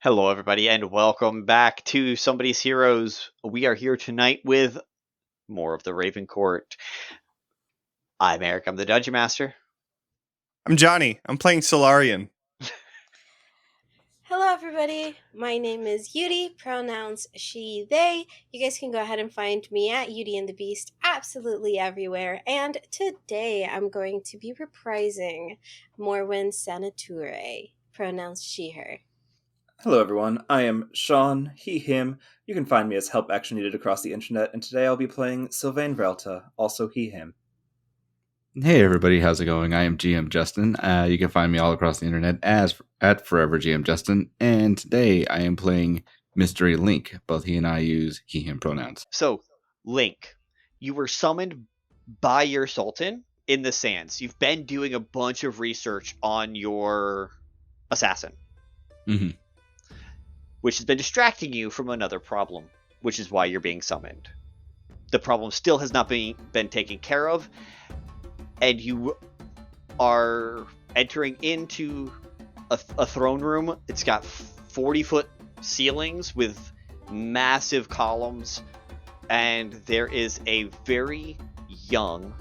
Hello, everybody, and welcome back to Somebody's Heroes. We are here tonight with more of the Raven Court. I'm Eric, I'm the Dungeon Master. I'm Jonny. I'm playing Solarian. Hello, everybody. My name is Yuri, pronouns she, they. You guys can go ahead and find me at Yuri and the Beast absolutely everywhere. And today I'm going to be reprising Morwen Sanature, pronouns she, her. Hello, everyone. I am Sean, he, him. You can find me as Help Action Needed across the internet, and today I'll be playing Sylvain Railta, also he, him. Hey everybody, how's it going? I am GM Justin. You can find me all across the internet as at Forever GM Justin, and today I am playing Mystery Link. Both he and I use he/him pronouns. So, Link, you were summoned by your Sultan in the Sands. You've been doing a bunch of research on your assassin, which has been distracting you from another problem, which is why you're being summoned. The problem still has not been taken care of, and you are entering into a throne room. It's got 40-foot ceilings with massive columns, and there is a very young,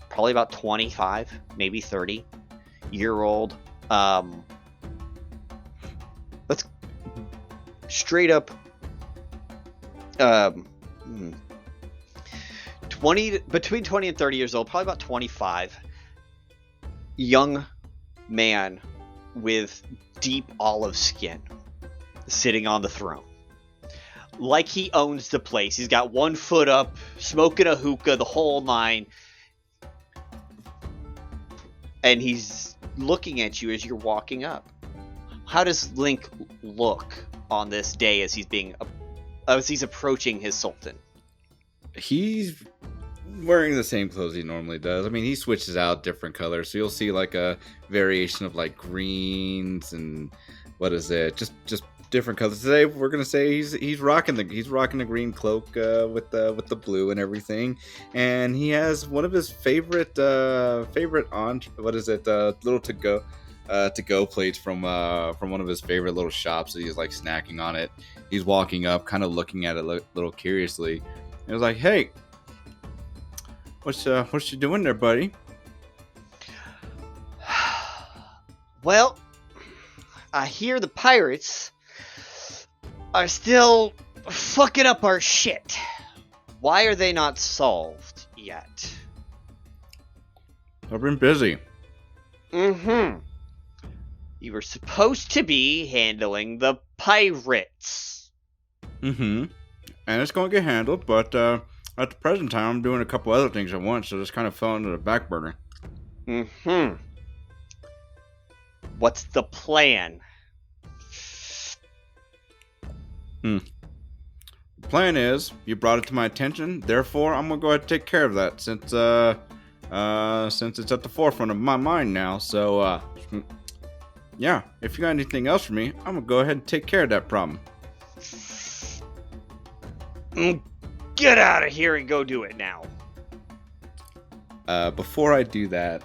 probably about 25, maybe 30-year-old, let's straight up between 20 and 30 years old, probably about 25, young man with deep olive skin sitting on the throne. Like he owns the place. He's got one foot up, smoking a hookah, the whole nine. And he's looking at you as you're walking up. How does Link look on this day as he's approaching his sultan? He's wearing the same clothes he normally does. I mean, he switches out different colors, so you'll see like a variation of like greens and just different colors. Today we're gonna say he's rocking the green cloak with the blue and everything, and he has one of his favorite little to go plates from one of his favorite little shops that he's like snacking on it. He's walking up, kind of looking at it a little curiously. And I was like, "Hey, what's you doing there, buddy?" Well, I hear the pirates are still fucking up our shit. Why are they not solved yet? I've been busy. You were supposed to be handling the pirates. And it's going to get handled, but at the present time, I'm doing a couple other things at once, so this kind of fell into the back burner. What's the plan? The plan is, you brought it to my attention, therefore I'm going to go ahead and take care of that, since it's at the forefront of my mind now, so, yeah, if you got anything else for me, I'm going to go ahead and take care of that problem. Get out of here and go do it now. Before I do that,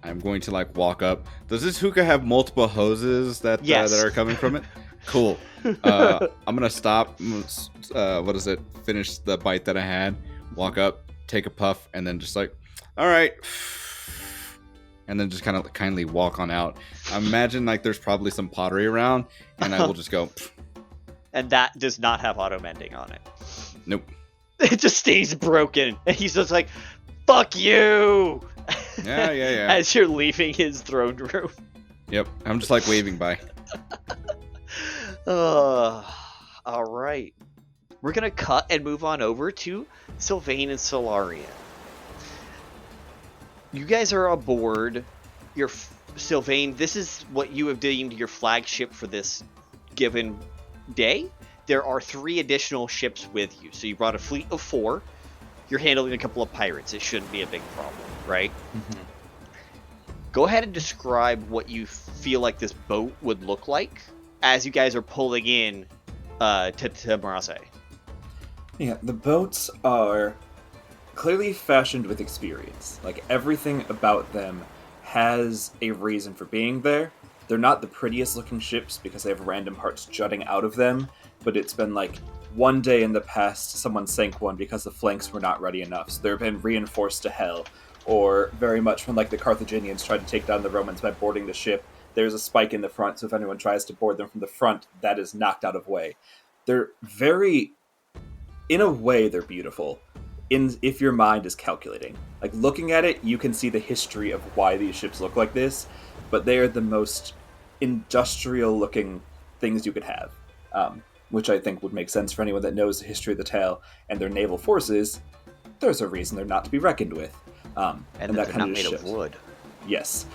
I'm going to like walk up. Does this hookah have multiple hoses that that are coming from it? Cool. I'm gonna stop. Finish the bite that I had. Walk up, take a puff, and then just like, all right. And then just kind of kindly walk on out. I imagine like there's probably some pottery around, and I will just go. And that does not have auto mending on it. Nope. It just stays broken. And he's just like, fuck you! Yeah. As you're leaving his throne room. Yep. I'm just like waving bye. Alright. We're gonna cut and move on over to Sylvain and Solarian. You guys are aboard your Sylvain. This is what you have deemed your flagship for this given day. There are 3 additional ships with you. So you brought a fleet of 4. You're handling a couple of pirates. It shouldn't be a big problem, right? Go ahead and describe what you feel like this boat would look like as you guys are pulling in to Tamraze. Yeah, the boats are clearly fashioned with experience. Like, everything about them has a reason for being there. They're not the prettiest looking ships because they have random parts jutting out of them, but it's been like one day in the past someone sank one because the flanks were not ready enough, so they've been reinforced to hell. Or very much when like the Carthaginians tried to take down the Romans by boarding the ship, there's a spike in the front, so if anyone tries to board them from the front, that is knocked out of way. They're very, in a way, they're beautiful. If your mind is calculating. Like, looking at it, you can see the history of why these ships look like this, but they are the most industrial-looking things you could have, which I think would make sense for anyone that knows the history of the tale and their naval forces. There's a reason they're not to be reckoned with. And that kind not of made of wood. Yes.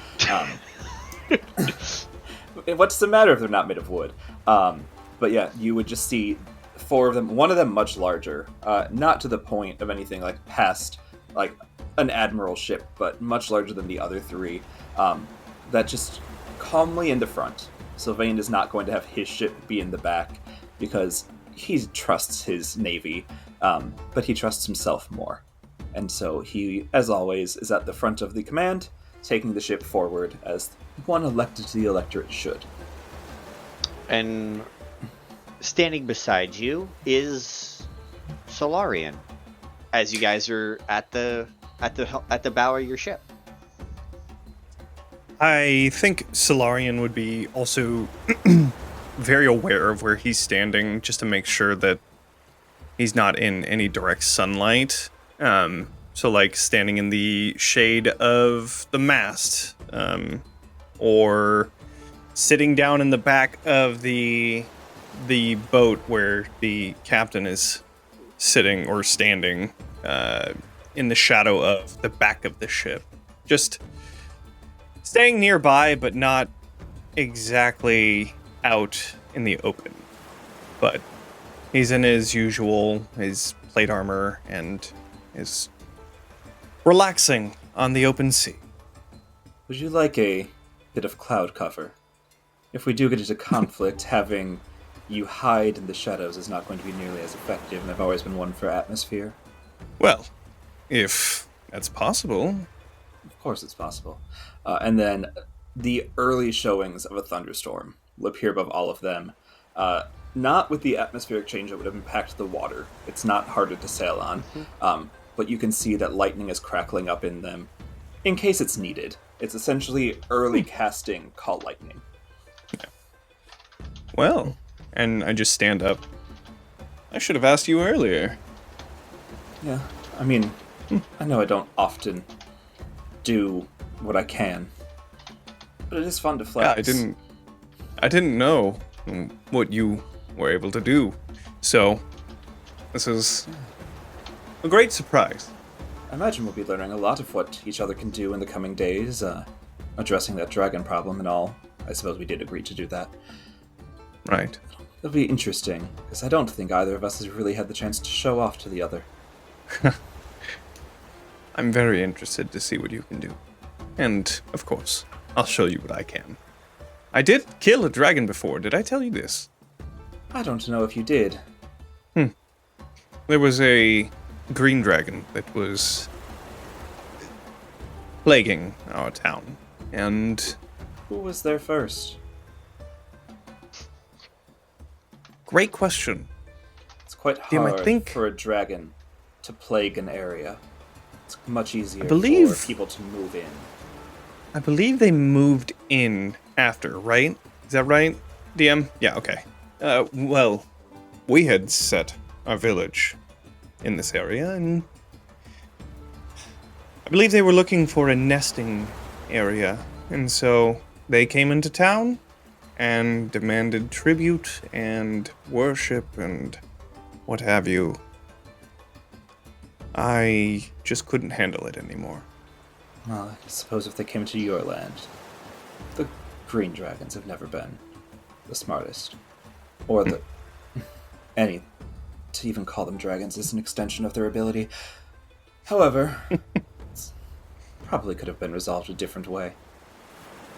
What's the matter if they're not made of wood? But yeah, you would just see 4 of them, one of them much larger, not to the point of anything like past like an admiral ship, but much larger than the other 3, that just calmly in the front. Sylvain is not going to have his ship be in the back because he trusts his navy, but he trusts himself more. And so he, as always, is at the front of the command, taking the ship forward as one elected to the electorate should. And standing beside you is Solarian, as you guys are at the bow of your ship. I think Solarian would be also very aware of where he's standing, just to make sure that he's not in any direct sunlight. So like standing in the shade of the mast, or sitting down in the back of the boat where the captain is sitting or standing, in the shadow of the back of the ship. Just staying nearby, but not exactly out in the open. But he's in his usual, his plate armor, and is relaxing on the open sea. Would you like a bit of cloud cover? If we do get into conflict, having you hide in the shadows is not going to be nearly as effective, and I've always been one for atmosphere. Well, if that's possible. Of course it's possible. And then the early showings of a thunderstorm will appear above all of them. Not with the atmospheric change that would have impacted the water. It's not harder to sail on. But you can see that lightning is crackling up in them, in case it's needed. It's essentially early casting call lightning. Well, and I just stand up. I should have asked you earlier. Yeah, I mean, I know I don't often do what I can, but it is fun to flex. Yeah, I didn't know what you were able to do. So, this is a great surprise. I imagine we'll be learning a lot of what each other can do in the coming days, addressing that dragon problem and all. I suppose we did agree to do that. Right. It'll be interesting, because I don't think either of us has really had the chance to show off to the other. I'm very interested to see what you can do. And, of course, I'll show you what I can. I did kill a dragon before, did I tell you this? I don't know if you did. There was a green dragon that was plaguing our town, and... Who was there first? Great question. It's quite Dim, hard for a dragon to plague an area. It's much easier for people to move in. I believe they moved in after, right? Is that right, DM? Yeah, okay. Well, we had set our village in this area, and I believe they were looking for a nesting area, and so they came into town and demanded tribute and worship and what have you. I just couldn't handle it anymore. Well, I suppose if they came to your land, the green dragons have never been the smartest. Or the... any... to even call them dragons is an extension of their ability. However, probably could have been resolved a different way.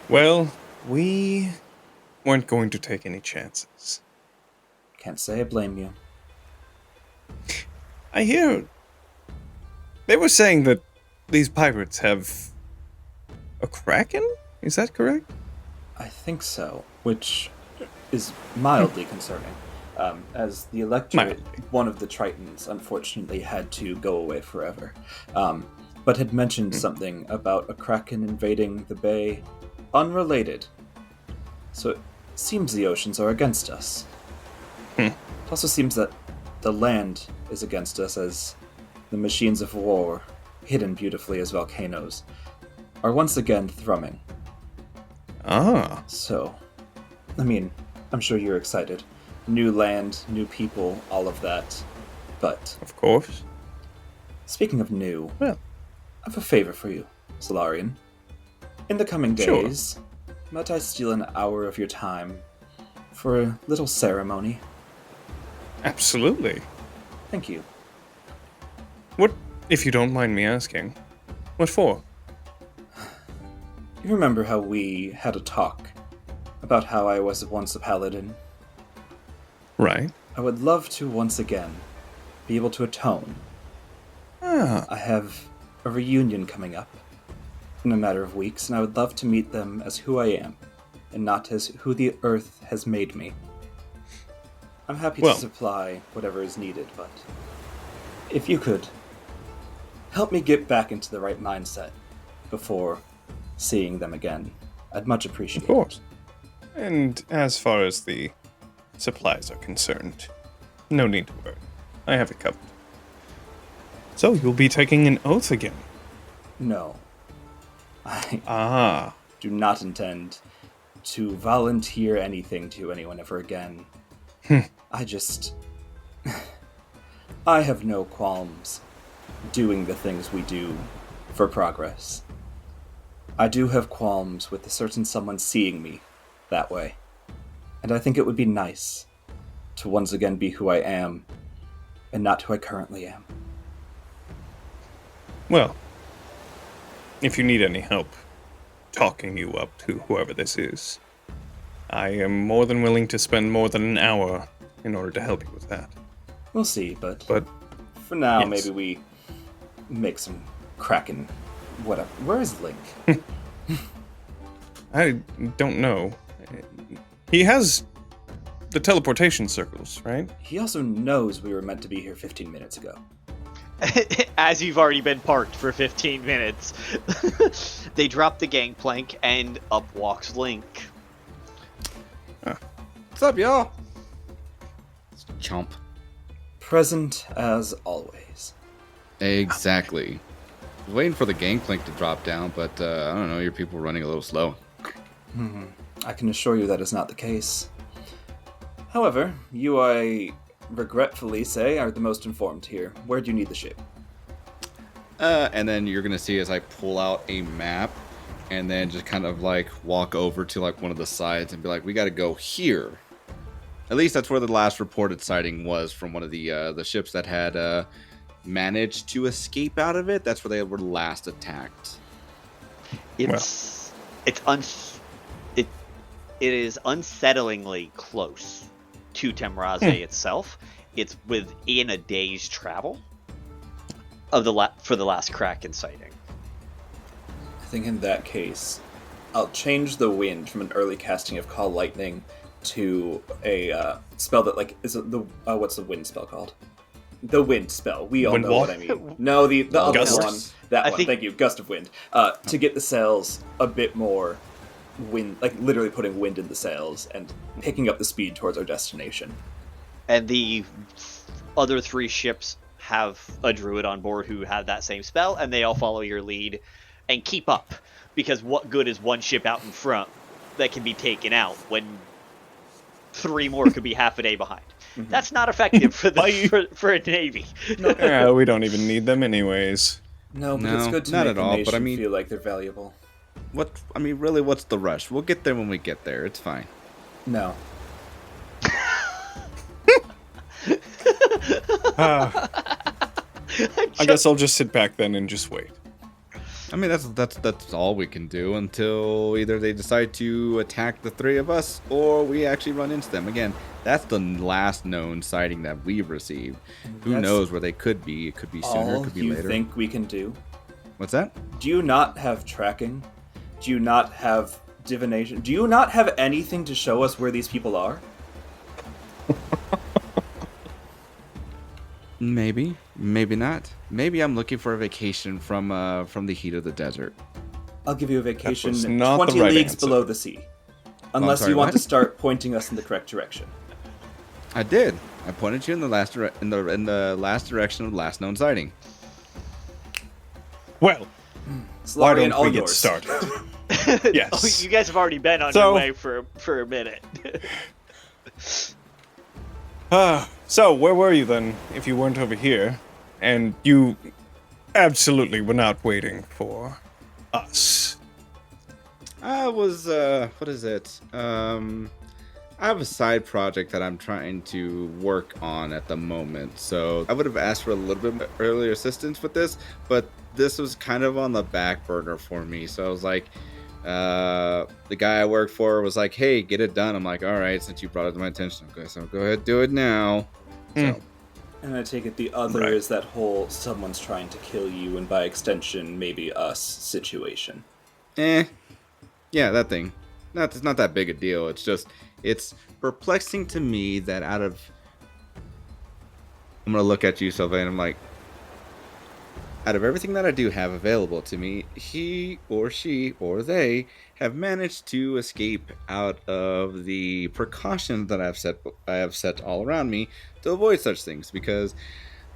Well, we weren't going to take any chances. Can't say I blame you. I hear they were saying that these pirates have a Kraken? Is that correct? I think so, which is mildly concerning. As the Electorate, one of the Tritons, unfortunately had to go away forever, but had mentioned something about a Kraken invading the bay, unrelated. So it seems the oceans are against us. It also seems that the land is against us, as the machines of war, hidden beautifully as volcanoes, are once again thrumming. So, I mean, I'm sure you're excited. New land, new people, all of that. But... Of course. Speaking of new, well, I have a favor for you, Solarian. In the coming days, might I steal an hour of your time for a little ceremony? Absolutely. Thank you. What, if you don't mind me asking, what for? You remember how we had a talk about how I was once a paladin? Right. I would love to once again be able to atone. I have a reunion coming up in a matter of weeks, and I would love to meet them as who I am, and not as who the earth has made me. I'm happy to supply whatever is needed, but if you could help me get back into the right mindset before seeing them again, I'd much appreciate it. Of course. And as far as the supplies are concerned, no need to worry. I have it covered. So you'll be taking an oath again? No. I do not intend to volunteer anything to anyone ever again. I have no qualms doing the things we do for progress. I do have qualms with a certain someone seeing me that way. And I think it would be nice to once again be who I am and not who I currently am. Well, if you need any help talking you up to whoever this is, I am more than willing to spend more than an hour in order to help you with that. We'll see, but for now, yes. Maybe we make some Kraken whatever. Where is Link? I don't know. He has the teleportation circles, right? He also knows we were meant to be here 15 minutes ago. As you've already been parked for 15 minutes. They drop the gangplank and up walks Link. What's up, y'all? Chomp. Present as always. Exactly. I was waiting for the gangplank to drop down, but I don't know, your people were running a little slow. I can assure you that is not the case. However, you, I regretfully say, are the most informed here. Where do you need the ship? And then you're going to see as I pull out a map and then just kind of like walk over to like one of the sides and be like, we got to go here. At least that's where the last reported sighting was from one of the ships that had managed to escape out of it. That's where they were last attacked. It is unsettlingly close to Tamraze itself. It's within a day's travel of for the last Kraken sighting. I think in that case, I'll change the wind from an early casting of Call Lightning to a spell that is what's the wind spell called? The wind spell. We all wind know wall? What I mean. No, the other one. That one. Think... Thank you. Gust of wind. To get the sails a bit more wind, like literally putting wind in the sails and picking up the speed towards our destination. And the other 3 ships have a druid on board who have that same spell, and they all follow your lead and keep up. Because what good is one ship out in front that can be taken out when 3 more could be half a day behind? Mm-hmm. That's not effective for a navy. No. We don't even need them anyways. No, but it's good to make the nation feel like they're valuable. Really, what's the rush? We'll get there when we get there. It's fine. No. I guess I'll just sit back then and just wait. I mean, that's all we can do until either they decide to attack the 3 of us or we actually run into them. Again, that's the last known sighting that we've received. Who knows where they could be? It could be sooner, it could be later. All you think we can do? What's that? Do you not have tracking? Do you not have divination. Do you not have anything to show us where these people are? Maybe, maybe not. Maybe I'm looking for a vacation from the heat of the desert. I'll give you a vacation was not 20 the right leagues answer. below the sea. Unless sorry, you want what? to start pointing us in the correct direction. I did. I pointed you in the last in the last direction of the last known sighting. Well, why Solarian, don't all we get yours. started? Yes. Oh, you guys have already been on So- your way for a minute. So, where were you then, if you weren't over here? And you absolutely were not waiting for us. I was what is it? I have a side project that I'm trying to work on at the moment. So I would have asked for a little bit earlier assistance with this, but this was kind of on the back burner for me. So I was like, the guy I worked for was like, "Hey, get it done." I'm like, "All right, since you brought it to my attention, okay, so go ahead, do it now." So And I take it the other Right. is that whole someone's trying to kill you and by extension maybe us situation. yeah, that thing. It's not that big a deal. It's just, it's perplexing to me that out of, I'm gonna look at you, Sylvain. I'm like, out of everything that I do have available to me, he or she or they have managed to escape out of the precautions that I have set all around me to avoid such things. Because,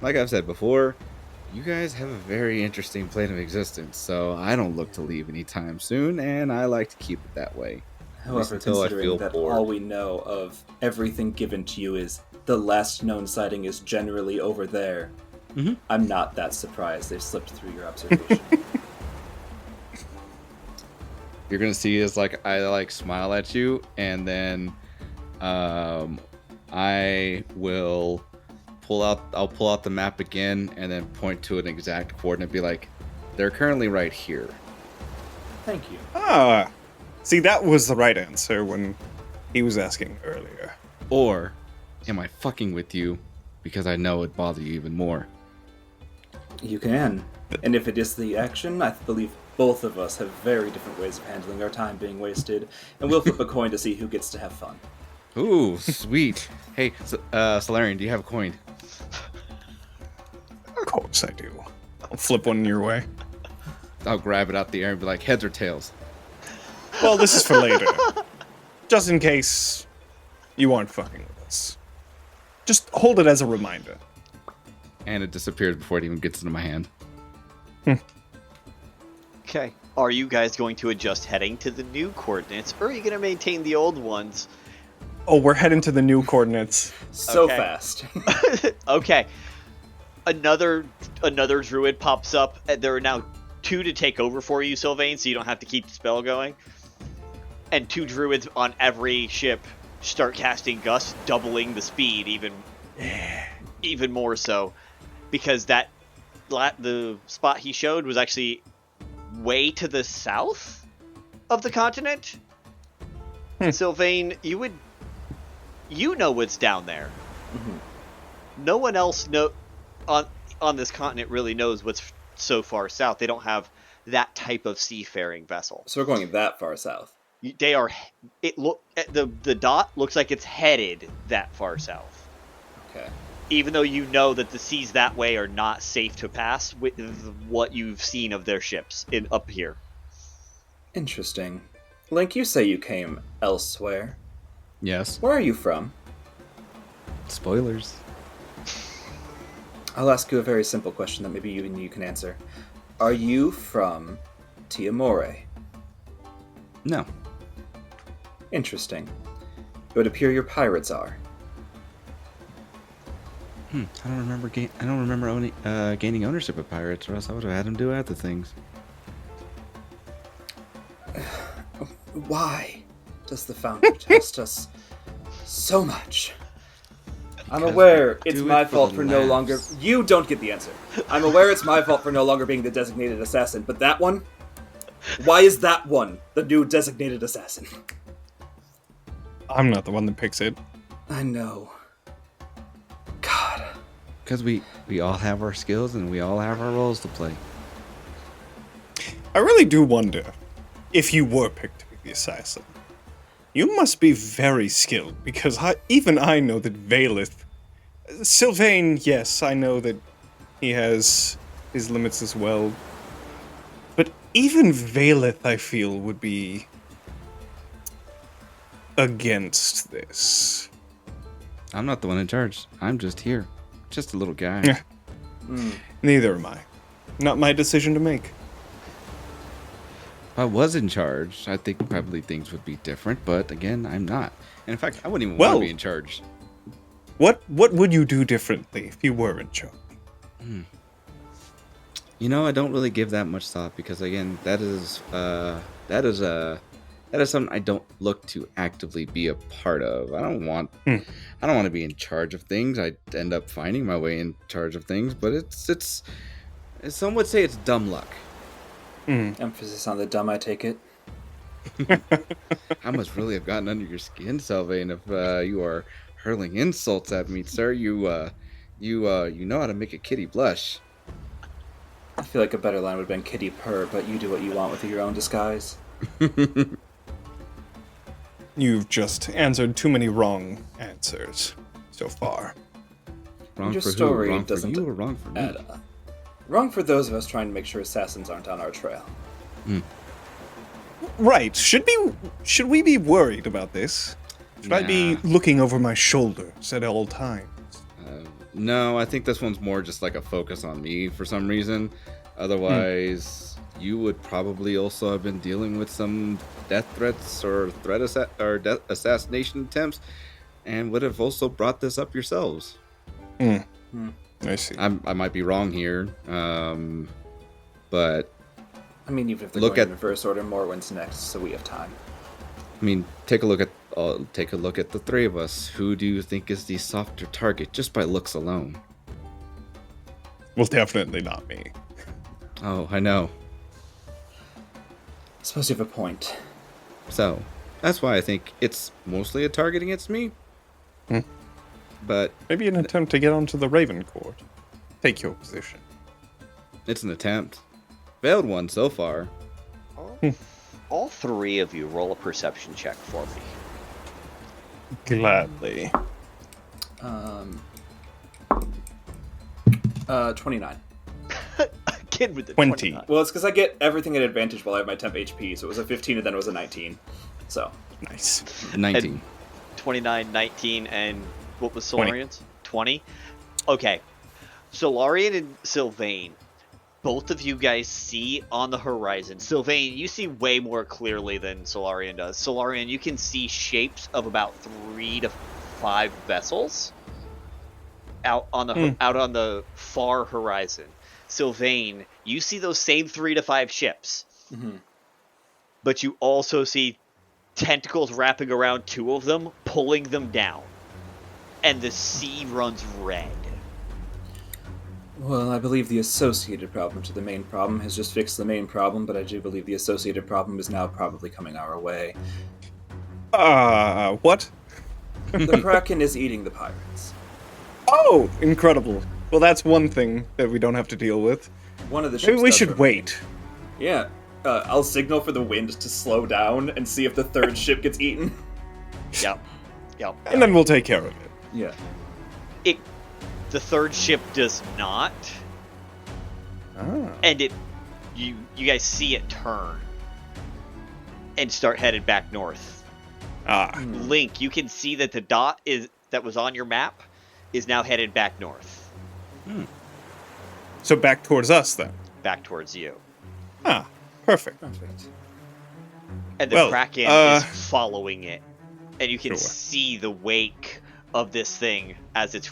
like I've said before, you guys have a very interesting plane of existence, so I don't look to leave anytime soon, and I like to keep it that way. However, until I considering feel that bored. all we know of everything given to you is the last known sighting is generally over there, Mhm. I'm not that surprised they've slipped through your observation. You're gonna see is like I like smile at you, and then I will I'll pull out the map again and then point to an exact coordinate, be like, they're currently right here. Thank you. See, that was the right answer when he was asking earlier. Or am I fucking with you because I know it'd bother you even more? You can. And if it is the action, I believe both of us have very different ways of handling our time being wasted, and we'll flip a coin to see who gets to have fun. Ooh, sweet. Hey, Solarian, do you have a coin? Of course I do. I'll flip one your way. I'll grab it out the air and be like, heads or tails? Well, this is for later. Just in case you aren't fucking with us. Just hold it as a reminder. And it disappears before it even gets into my hand. Okay. Are you guys going to adjust heading to the new coordinates, or are you going to maintain the old ones? Oh, we're heading to the new coordinates. So Okay. fast. Okay. Another druid pops up, and there are now 2 to take over for you, Sylvain, so you don't have to keep the spell going. And 2 druids on every ship start casting Gust, doubling the speed even more so, because the spot he showed was actually way to the south of the continent. Sylvain, you know what's down there. No one else on this continent really knows what's so far south. They don't have that type of seafaring vessel. So we're going that far south. They are. The dot looks like it's headed that far south. Okay. Even though you know that the seas that way are not safe to pass with what you've seen of their ships up here. Interesting. Link, you say you came elsewhere. Yes. Where are you from? Spoilers. I'll ask you a very simple question that maybe you can answer. Are you from Tiamore? No. Interesting. It would appear your pirates are. I don't remember gaining ownership of pirates, or else I would have had them do other things. Why does the founder test us so much? I'm Because aware we it's do my it for fault the for no longer. laughs. You don't get the answer. I'm aware it's my fault for no longer being the designated assassin, but that one? Why is that one the new designated assassin? I'm not the one that picks it. I know. God. Because we all have our skills and we all have our roles to play. I really do wonder if you were picked to be the assassin. You must be very skilled, because even I know that Valeth... Sylvain, yes, I know that he has his limits as well. But even Valeth, I feel, would be against this. I'm not the one in charge. I'm just here. Just a little guy. Neither am I. Not my decision to make. If I was in charge, I think probably things would be different, but again, I'm not. And in fact, I wouldn't even want to be in charge. What would you do differently if you were in charge? You know, I don't really give that much thought because again, that is something I don't look to actively be a part of. I don't want to be in charge of things. I end up finding my way in charge of things, but it's some would say it's dumb luck. Emphasis on the dumb, I take it. I must really have gotten under your skin, Sylvain, if you are hurling insults at me, sir. You know how to make a kitty blush. I feel like a better line would have been kitty purr, but you do what you want with your own disguise. You've just answered too many wrong answers so far. Wrong Your for story who? Wrong doesn't for you or wrong for me? add up. Wrong for those of us trying to make sure assassins aren't on our trail. Right. Should we be worried about this? Should I be looking over my shoulders at all times? No, I think this one's more just like a focus on me for some reason. Otherwise, you would probably also have been dealing with some death threats or death assassination attempts, and would have also brought this up yourselves. I see. I might be wrong here, but I mean, even if they're going in reverse order, Morwen's next, so we have time. I mean, take a look at the three of us. Who do you think is the softer target, just by looks alone? Well, definitely not me. Oh, I know. I suppose you have a point. So, that's why I think it's mostly a target against me. But maybe an attempt to get onto the Raven Court. Take your position. It's an attempt. Failed one so far. All three of you roll a perception check for me. Gladly. 29. Again with the 20. 29. Well, it's because I get everything at advantage while I have my temp HP, so it was a 15 and then it was a 19. So. Nice. 19. And 29, 19, and what was Solarian's? 20? Okay. Solarian and Sylvain, both of you guys see on the horizon. Sylvain, you see way more clearly than Solarian does. Solarian, you can see shapes of about 3 to 5 vessels out on the far horizon. Sylvain, you see those same 3 to 5 ships. But you also see tentacles wrapping around 2 of them, pulling them down. And the sea runs red. Well, I believe the associated problem to the main problem has just fixed the main problem, but I do believe the associated problem is now probably coming our way. What? The Kraken is eating the pirates. Oh, incredible. Well, that's one thing that we don't have to deal with. One of the ships Maybe we does should remain. wait. Yeah. I'll signal for the wind to slow down and see if the third ship gets eaten. Yep. And then we'll take care of it. Yeah. The third ship does not. And you guys see it turn and start headed back north. Link, you can see that the dot that was on your map is now headed back north. So back towards us, then? Back towards you. Perfect. And the Kraken is following it. And you can see the wake of this thing as it's...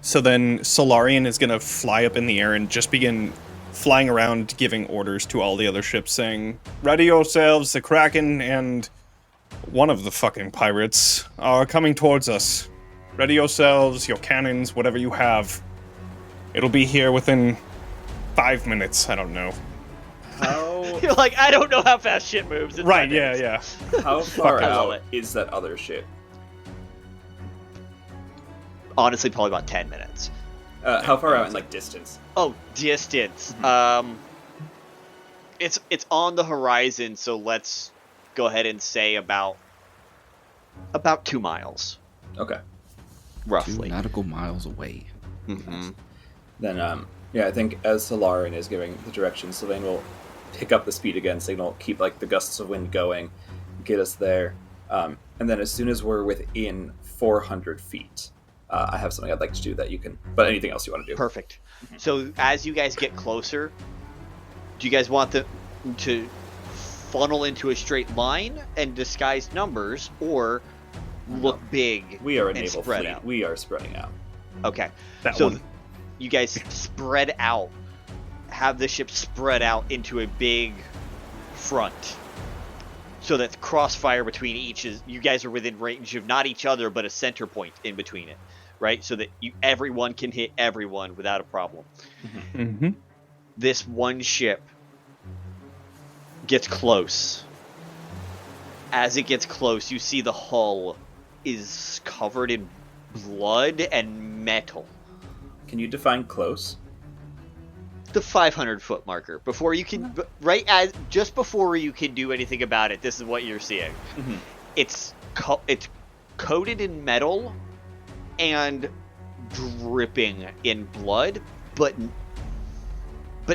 So then Solarian is going to fly up in the air and just begin flying around giving orders to all the other ships saying, ready yourselves, the Kraken and one of the fucking pirates are coming towards us. Ready yourselves, your cannons, whatever you have. It'll be here within 5 minutes, I don't know. You're like, I don't know how fast shit moves. It's right, yeah. How far out is that other ship? Honestly, probably about 10 minutes. How far out in, like, distance? Oh, distance. It's on the horizon, so let's go ahead and say about 2 miles, Okay. roughly. 2 nautical miles away. Mm-hmm. Then, I think as Solarian is giving the direction, Sylvain will pick up the speed again, signal, keep like the gusts of wind going, get us there. And then as soon as we're within 400 feet, I have something I'd like to do that you can, but anything else you want to do. Perfect. So as you guys get closer, do you guys want to funnel into a straight line and disguise numbers, or look big We are a and naval spread fleet. out? We are spreading out. Okay. That So one. you guys spread out, have the ship spread out into a big front, so that the crossfire between each is, you guys are within range of not each other but a center point in between it, right? So that everyone can hit everyone without a problem. Mm-hmm. This one ship gets close. As it gets close, you see the hull is covered in blood and metal. Can you define close? The 500-foot marker. Before you can, just before you can do anything about it, this is what you're seeing. Mm-hmm. It's coated in metal and dripping in blood, but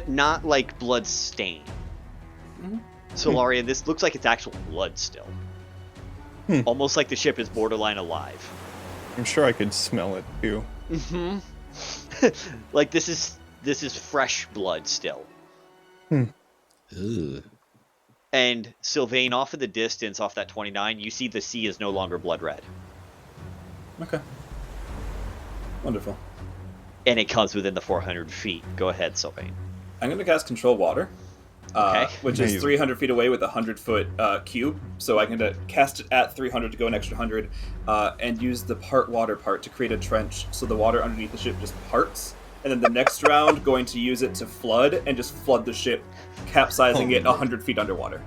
not like blood stain. Mm-hmm. Solarian, this looks like it's actual blood still. Almost like the ship is borderline alive. I'm sure I could smell it too. Mm-hmm. Like this is fresh blood still. Ugh. And Sylvain, off in the distance, off that 29, you see the sea is no longer blood red. Okay. Wonderful. And it comes within the 400 feet. Go ahead, Sylvain. I'm going to cast Control Water, Okay. which is Amazing. 300 feet away with a 100-foot cube. So I'm going to cast it at 300 to go an extra 100, and use the part water part to create a trench so the water underneath the ship just parts. And then the next round, going to use it to flood and just flood the ship, capsizing it 100 feet underwater.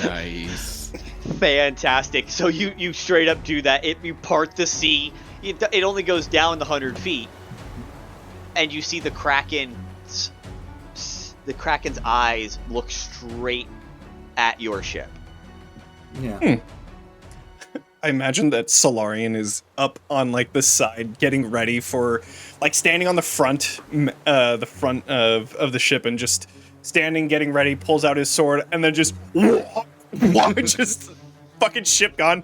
Nice. Fantastic. So you straight up do that. You part the sea. It only goes down the 100 feet. And you see the Kraken's eyes look straight at your ship. Yeah. I imagine that Solarian is up on like the side, getting ready for, like standing on the front of the ship and just standing, getting ready, pulls out his sword, and then just just fucking ship gone.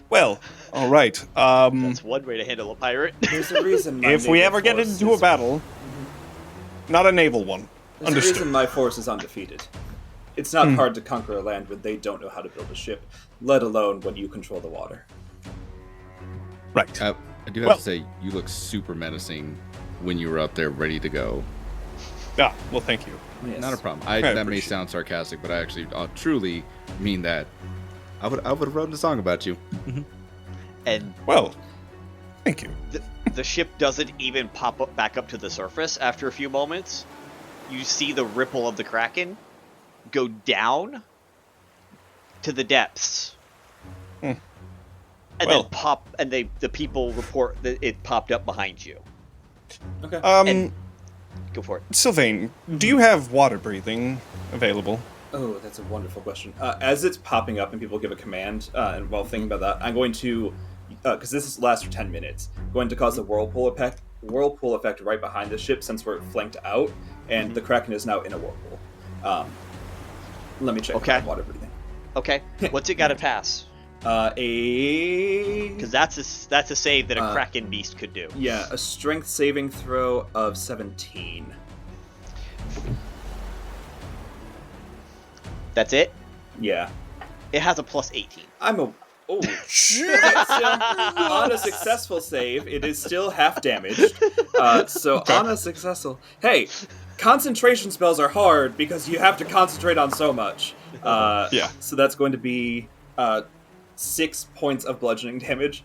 Well, all right. That's one way to handle a pirate. There's a reason my If we naval ever get force into a is- battle, not a naval one. There's a Understood. reason my force is undefeated. It's not hard to conquer a land when they don't know how to build a ship, let alone when you control the water. Right. I do have Well- to say, you look super menacing when you were up there ready to go. Ah, well, thank you. Yes. Not a problem. I That may appreciate sound sarcastic, but I actually truly mean that. I would have written a song about you. And Well, thank you. the ship doesn't even pop up back up to the surface after a few moments. You see the ripple of the Kraken go down to the depths. And Well. then pop, and the people report that it popped up behind you. Okay. And- Go for it. Sylvain, do you have water breathing available? Oh, that's a wonderful question. As it's popping up and people give a command, and while thinking about that, I'm going to, because this lasts for 10 minutes, going to cause a whirlpool effect right behind the ship since we're flanked out, and the Kraken is now in a whirlpool. Let me check Okay. my water breathing. Okay. What's it got to pass? Because that's a save that a Kraken beast could do. Yeah, a strength saving throw of 17. That's it? Yeah. It has a plus 18. I'm a... Oh. On a successful save, it is still half damaged. So on a successful... Hey, concentration spells are hard because you have to concentrate on so much. Yeah. So that's going to be 6 points of bludgeoning damage.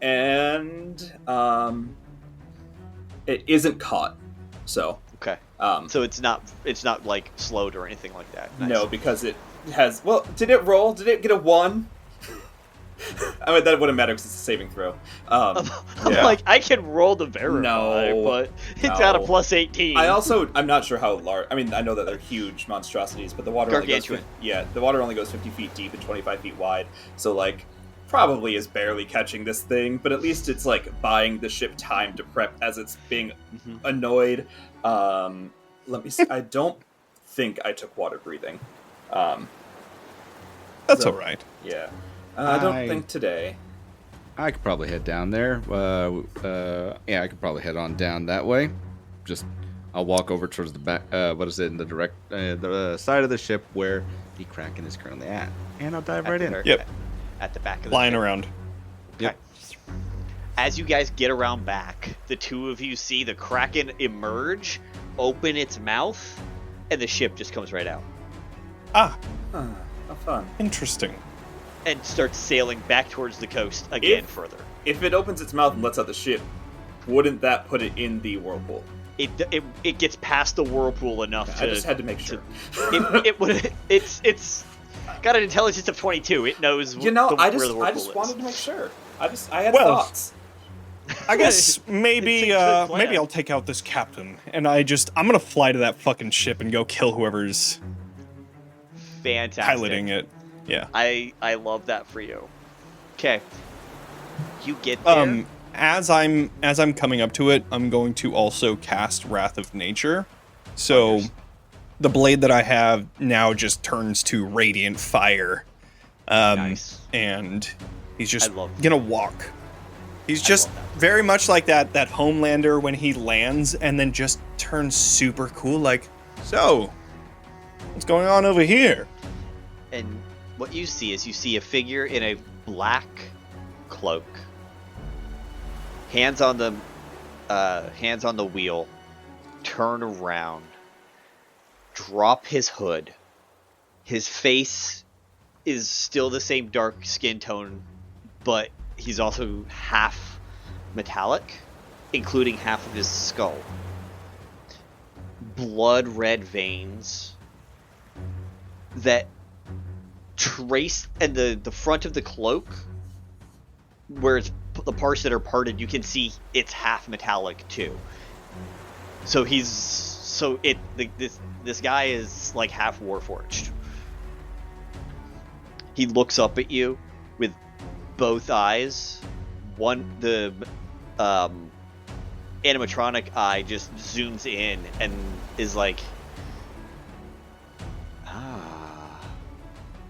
And it isn't caught. So... Okay. So it's not like slowed or anything like that. Nice. No, because it has... Well, did it roll? Did it get a 1? I mean, that wouldn't matter because it's a saving throw. I'm Yeah. like, I can roll to verify, No, but it's no. at a plus 18. I'm not sure how large. I mean, I know that they're huge monstrosities, but the water Gargantuan. the water only goes 50 feet deep and 25 feet wide. So like, probably is barely catching this thing, but at least it's like buying the ship time to prep as it's being annoyed. Let me see. I don't think I took water breathing. That's all right. Yeah. I don't think today. I could probably head down there. Yeah, I could probably head on down that way. I'll walk over towards the back. In the side of the ship where the Kraken is currently at, and I'll dive right in. Yep. At the back of the Flying ship. around. Yep. As you guys get around back, the two of you see the Kraken emerge, open its mouth, and the ship just comes right out Ah, How fun. interesting. and starts sailing back towards the coast again further. If it opens its mouth and lets out the ship, wouldn't that put it in the whirlpool? It gets past the whirlpool enough to. I just had to make sure. It's got an intelligence of 22. It knows. You know, where I the just whirlpool wanted is. to make sure. I had Well, thoughts. I guess maybe It's a good plan. maybe I'll take out this captain, and I'm gonna fly to that fucking ship and go kill whoever's Fantastic. piloting it. Yeah. I love that for you. Okay. You get there. As I'm coming up to it, I'm going to also cast Wrath of Nature. So the blade that I have now just turns to radiant fire. Nice. And he's just I love that. gonna walk. He's just love that. very much like that Homelander when he lands and then just turns super cool, like, so what's going on over here? And what you see is a figure in a black cloak, hands on the wheel, turn around, drop his hood. His face is still the same dark skin tone, but he's also half metallic, including half of his skull. Blood red veins that trace, and the front of the cloak, where it's the parts that are parted, you can see it's half metallic too. So this guy is like half warforged. He looks up at you with both eyes. The animatronic eye just zooms in and is like,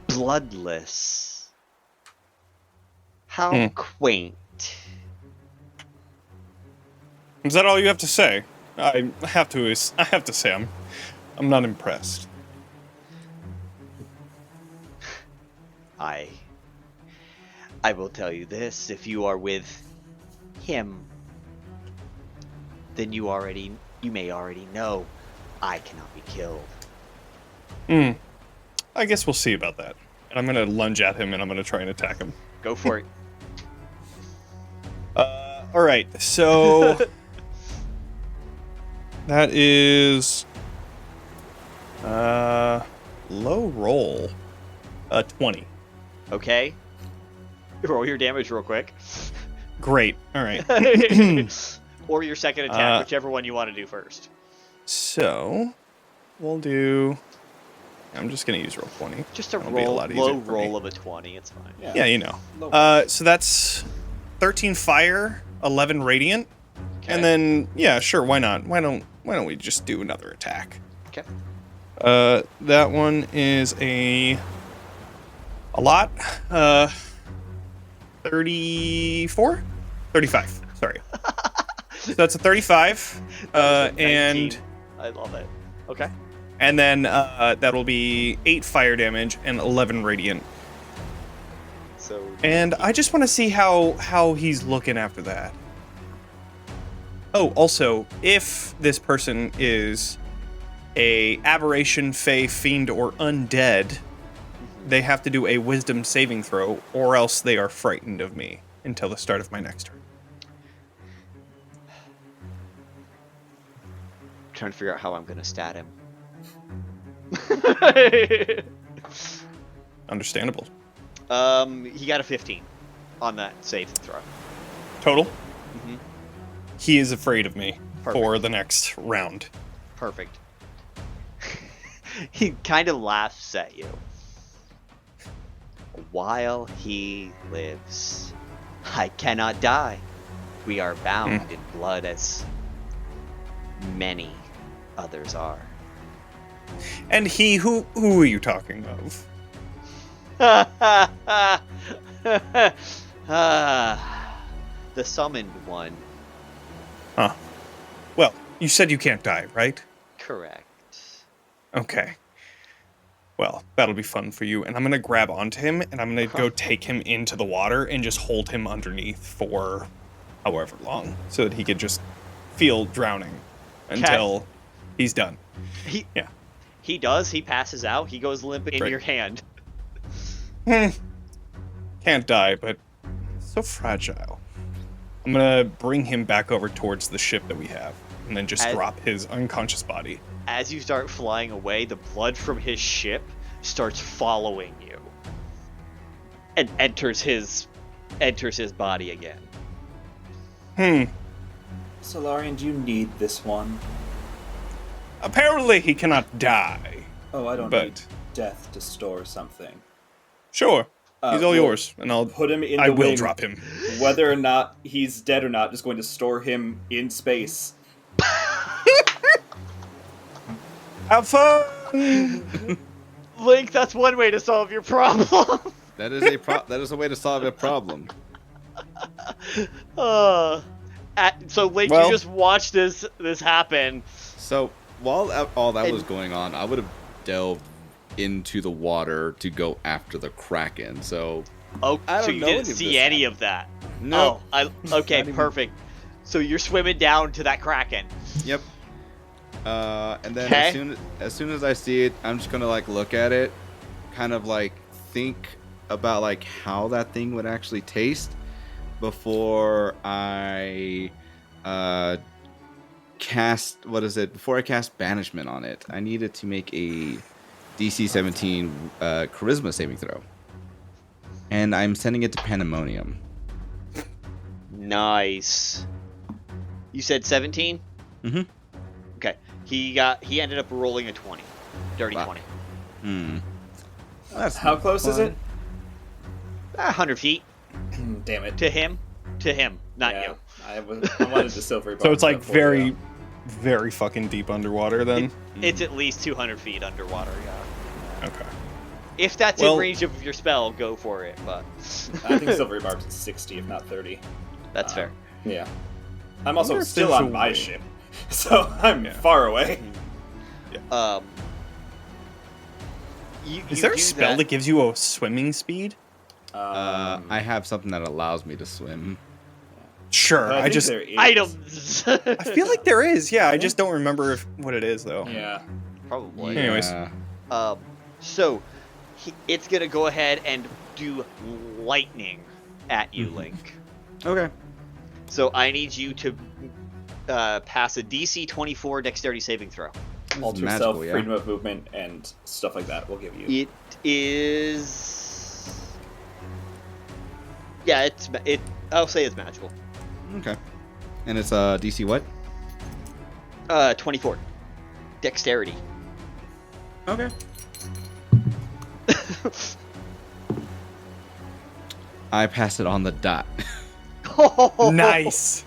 bloodless. How quaint. Is that all you have to say? I have to say I'm not impressed. I will tell you this: if you are with him, then you may already know I cannot be killed. I guess we'll see about that. And I'm gonna lunge at him and I'm gonna try and attack him. Go for it. All right, so that is low roll, 20. Okay. Roll your damage real quick. Great. All right. Or your second attack, whichever one you want to do first. So we'll do. I'm just gonna use roll 20. Just a That'll be a lot easier low for roll me. of a 20. It's fine. Yeah, you know. Low So that's 13 fire, 11 radiant, Okay. and then yeah, sure, why not? Why don't we just do another attack? Okay. That one is a lot. 34? 35. Sorry. So that's a 35. That was a And 19. I love it. Okay. and then that'll be 8 fire damage and 11 radiant. So. And I just want to see how he's looking after that. Oh, also, if this person is a aberration, fey, fiend, or undead, they have to do a wisdom saving throw, or else they are frightened of me until the start of my next turn. Trying to figure out how I'm gonna stat him. Understandable. He got a 15. on that save throw. Total? Mm-hmm. He is afraid of me Perfect. for the next round. Perfect. He kind of laughs at you. While he lives, I cannot die. We are bound in blood as many others are. And he, who are you talking of? The summoned one. Huh. Well, you said you can't die, right? Correct. Okay. Well, that'll be fun for you. And I'm going to grab onto him, and I'm going to go take him into the water and just hold him underneath for however long, so that he could just feel drowning until he's done. He does. He passes out. He goes limp in your hand. Can't die, but so fragile. I'm going to bring him back over towards the ship that we have, and then just drop his unconscious body. As you start flying away, the blood from his ship starts following you and enters his body again. Solarian, do you need this one? Apparently he cannot die. Oh, I don't need death to store something. Sure. He's all yours, and I'll put him in I the will wing. drop him. Whether or not he's dead or not, just going to store him in space. Have fun! Link, that's one way to solve your problem. That is a way to solve a problem. So Link, you just watch this happen. So while all that was going on, I would have delved into the water to go after the Kraken. So so you didn't see any of that? No. Okay, perfect. So you're swimming down to that Kraken. Yep. And then as soon as I see it, I'm just gonna like look at it, kind of like think about like how that thing would actually taste before I before I cast banishment on it. I needed to make a DC 17 charisma saving throw, and I'm sending it to Pandemonium. Nice. You said 17? Mm-hmm. Okay. He ended up rolling a 20. Dirty 20. That's how close is it? 100 feet. Damn it. To him, not you. I wanted the silvery bar. So it's like very, very fucking deep underwater then? It's at least 200 feet underwater, yeah. Okay. If that's in range of your spell, go for it, but... I think silvery barb's at 60, if not 30. That's fair. Yeah. I'm also still on my ship, so I'm far away. Yeah. Is there a spell that gives you a swimming speed? I have something that allows me to swim. Sure, I just items. I feel like there is. Yeah, I just don't remember what it is though. Yeah, probably. Anyways, so it's gonna go ahead and do lightning at you, Link. Okay. So I need you to pass a DC 24 Dexterity saving throw. Alter magical, self, freedom of movement, and stuff like that. We'll give you. It is. Yeah, I'll say it's magical. Okay. And it's DC what? 24. Dexterity. Okay. I pass it on the dot. Nice.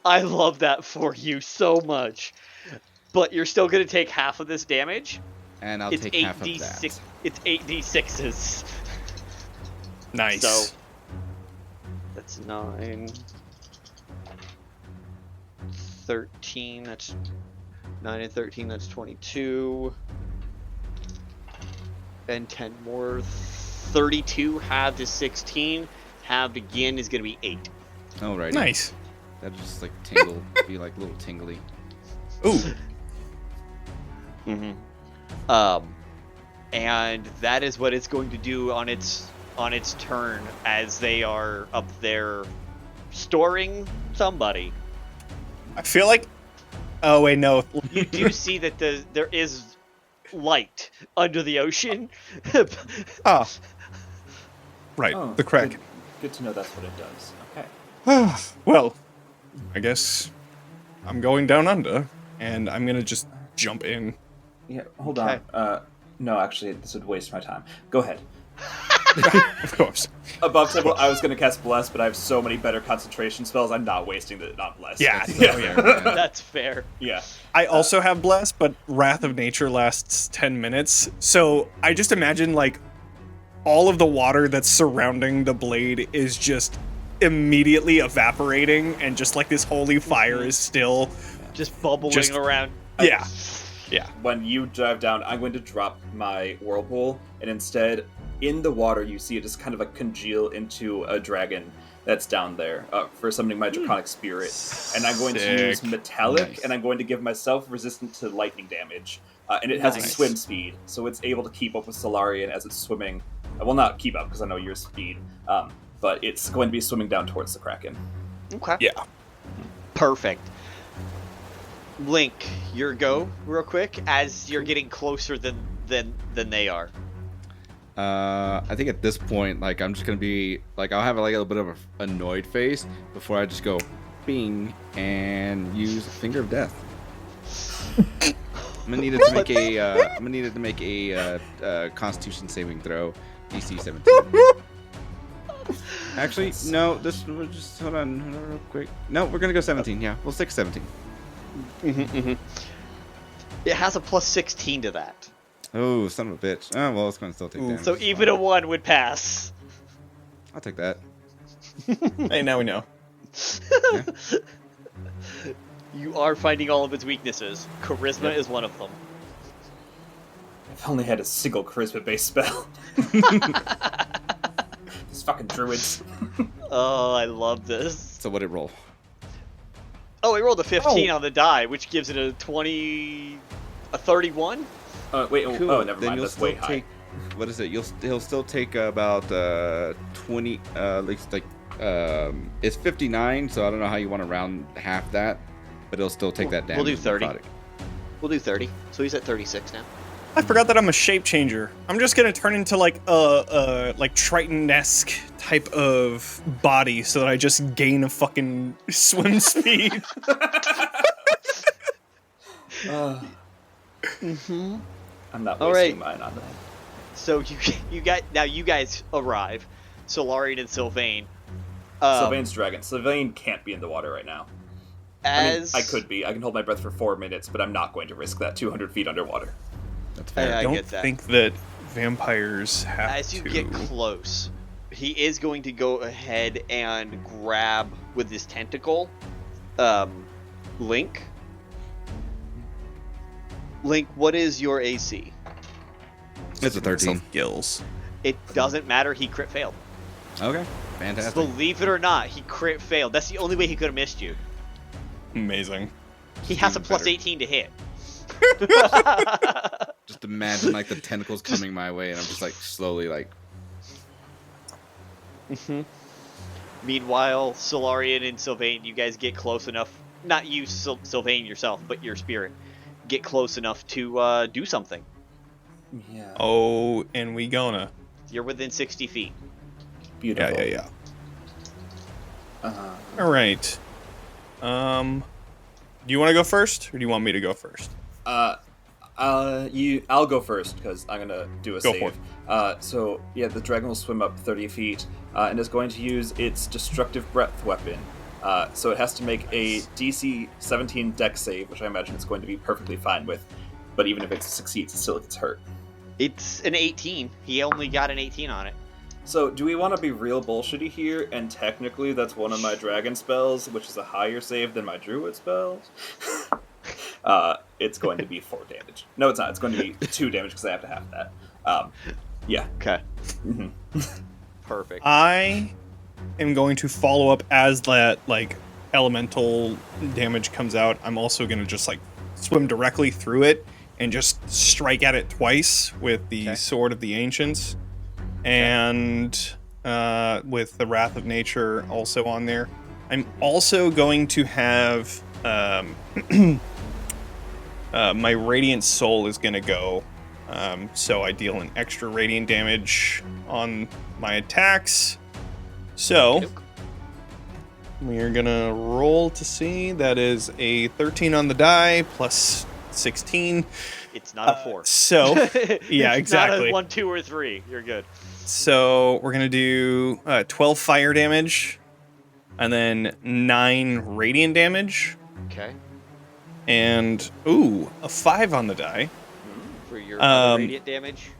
I love that for you so much. But you're still going to take half of this damage. And I'll take half of that. It's 8d6s. Nice. So that's 9, 13. That's 9 and 13. That's 22. And 10 more. 32 halved is 16. Halved again is going to be 8. Alrighty. Nice. That just like tingle, be like a little tingly. Ooh. And that is what it's going to do on its turn as they are up there storing somebody. I feel like. Oh wait, no. You do see that there is light under the ocean. Oh. Right, Oh, the Kraken. Good to know that's what it does. Okay. Well, I guess I'm going down under, and I'm gonna just jump in. Yeah, hold Okay. on. No, actually, this would waste my time. Go ahead. Of course. Above table, I was going to cast Bless, but I have so many better concentration spells, I'm not wasting it on Bless. Yeah, That's fair. Yeah. I also have Bless, but Wrath of Nature lasts 10 minutes. So I just imagine, like, all of the water that's surrounding the blade is just immediately evaporating, and just, like, this holy fire is still... Just bubbling around. Yeah. Yeah. When you dive down, I'm going to drop my Whirlpool, and instead, in the water, you see it just kind of like congeal into a dragon that's down there for summoning my Draconic Spirit. And I'm going to use Metallic, and I'm going to give myself resistant to lightning damage. And it has a swim speed, so it's able to keep up with Solarian as it's swimming. Well, not keep up, because I know your speed, but it's going to be swimming down towards the Kraken. Okay. Yeah. Perfect. Link, your go, real quick, as you're getting closer than they are. I think at this point, like, I'm just gonna be like, I'll have like a little bit of an annoyed face before I just go, bing, and use Finger of Death. I'm gonna need it to make a Constitution saving throw, DC 17. Actually, no. This we'll just hold on real quick. No, we're gonna go 17. Yeah, we'll stick 17. It has a plus 16 to that. Oh, son of a bitch. Oh, well, it's going to still take damage. So even a 1 would pass. I'll take that. Hey, now we know. Yeah. You are finding all of its weaknesses. Charisma is one of them. I've only had a single charisma-based spell. These fucking druids. Oh, I love this. So what did it roll? Oh, it rolled a 15 on the die, which gives it a 31? Wait, Cool. oh, never Then mind, you'll that's way still high. what is it? He'll still take about 20. It's 59, so I don't know how you want to round half that, but it'll still take that damage. We'll do 30. necrotic. We'll do 30. So he's at 36 now. I forgot that I'm a shape changer. I'm just gonna turn into like a like Triton-esque type of body so that I just gain a fucking swim speed. I'm not All wasting right. mine on that. So you guys arrive, Solarian and Sylvain. Sylvain's dragon. Sylvain can't be in the water right now. As I could be. I can hold my breath for 4 minutes, but I'm not going to risk that 200 feet underwater. That's fair. I don't get that. think that vampires have As you to... get close, he is going to go ahead and grab with his tentacle, Link. Link, what is your AC? It's a 13. Gills. It doesn't matter. He crit failed. Okay, fantastic. Believe it or not, he crit failed. That's the only way he could have missed you. Amazing. He has a Even plus better. 18 to hit. Just imagine like the tentacles coming my way, and I'm just like slowly like. Meanwhile, Solarian and Sylvain, you guys get close enough. Not you, Sylvain yourself, but your spirit. Get close enough to do something. Yeah. Oh, and we gonna. You're within 60 feet. Beautiful. Yeah. All right. Do you want to go first, or do you want me to go first? I'll go first because I'm gonna do a Go save. for So yeah, the dragon will swim up 30 feet and is going to use its destructive breath weapon. So it has to make a DC 17 Dex save, which I imagine it's going to be perfectly fine with. But even if it succeeds, it still gets hurt. It's an 18. He only got an 18 on it. So do we want to be real bullshitty here? And technically, that's one of my dragon spells, which is a higher save than my druid spells. It's going to be 4 damage. No, it's not. It's going to be 2 damage because I have to have that. Yeah. Okay. Mhm. Perfect. I am going to follow up as that like elemental damage comes out. I'm also gonna just like swim directly through it and just strike at it twice with the Sword of the Ancients, and with the Wrath of Nature also on there. I'm also going to have my Radiant Soul is gonna go So I deal an extra radiant damage on my attacks. So we are gonna roll to see. That is a 13 on the die plus 16. It's not a 4. So yeah, it's exactly. Not a 1, 2, or 3. You're good. So we're gonna do 12 fire damage, and then 9 radiant damage, Okay. and ooh, a 5 on the die. For your other radiant damage.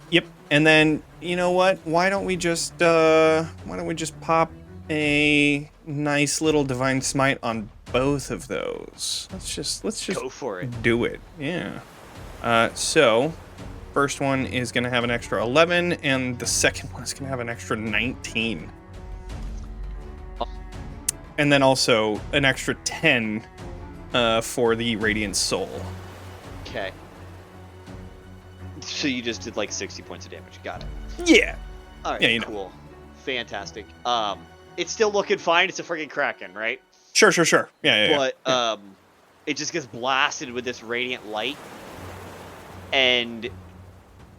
Yep. And then you know what? Why don't we just pop a nice little divine smite on both of those? Let's just Go for it. do it. Yeah. So first one is gonna have an extra 11, and the second one is gonna have an extra 19. And then also an extra 10 for the Radiant Soul. Okay. So you just did like 60 points of damage. Got it. Yeah. All right. Yeah, you know. Cool. Fantastic. It's still looking fine. It's a freaking Kraken, right? Sure. Yeah. But it just gets blasted with this radiant light, and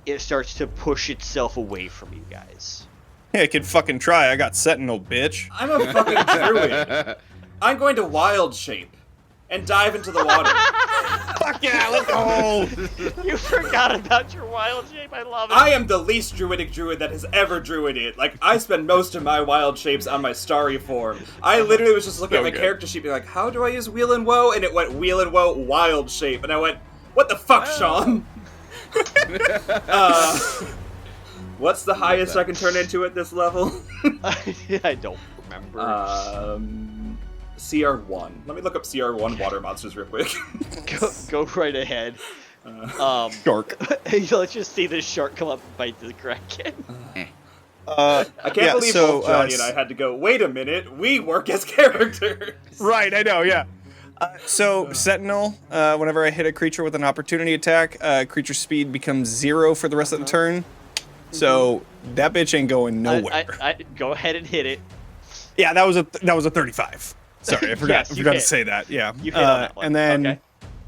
it starts to push itself away from you guys. Hey, I could fucking try. I got Sentinel, bitch. I'm a fucking druid. I'm going to wild shape and dive into the water. Fuck yeah, let's go. You forgot about your wild shape. I love it. I am the least druidic druid that has ever druided. Like, I spend most of my wild shapes on my starry form. I literally was just looking at my character sheet being like, how do I use wheel and woe? And it went wheel and woe wild shape. And I went, what the fuck, Sean? What's the highest I can turn into at this level? I don't remember. CR1. Let me look up CR1 water monsters real quick. Go right ahead. Shark. Let's just see this shark come up and bite the Kraken. I can't believe both Jonny and I had to go, wait a minute, we work as characters. Right, I know, yeah. So Sentinel, whenever I hit a creature with an opportunity attack, creature speed becomes 0 for the rest of the turn. So that bitch ain't going nowhere. I go ahead and hit it. Yeah, that was a 35. Sorry, I forgot. Yes, I forgot to say that. Yeah. You hit on that one. And then,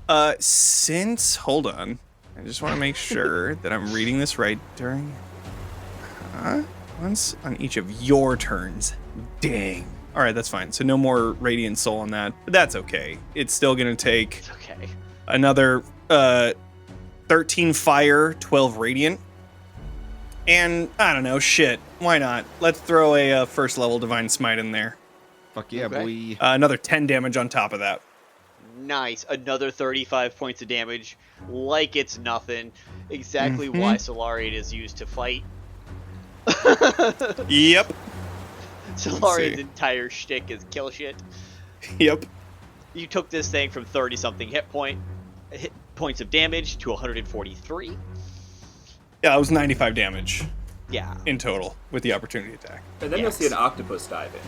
okay. hold on, I just want to make sure that I'm reading this right. During, once on each of your turns. Dang. All right, that's fine. So no more Radiant Soul on that, but that's okay. It's still gonna take It's okay. another 13 fire, 12 radiant. And I don't know, shit. Why not? Let's throw a first level Divine Smite in there. Fuck yeah, Okay. boy. Another 10 damage on top of that. Nice. Another 35 points of damage. Like it's nothing. Exactly why Solarian is used to fight. Yep. Solarian's entire shtick is kill shit. Yep. You took this thing from 30-something hit points of damage to 143. Yeah, it was 95 damage Yeah. in total with the opportunity attack. And then you'll see an octopus dive in.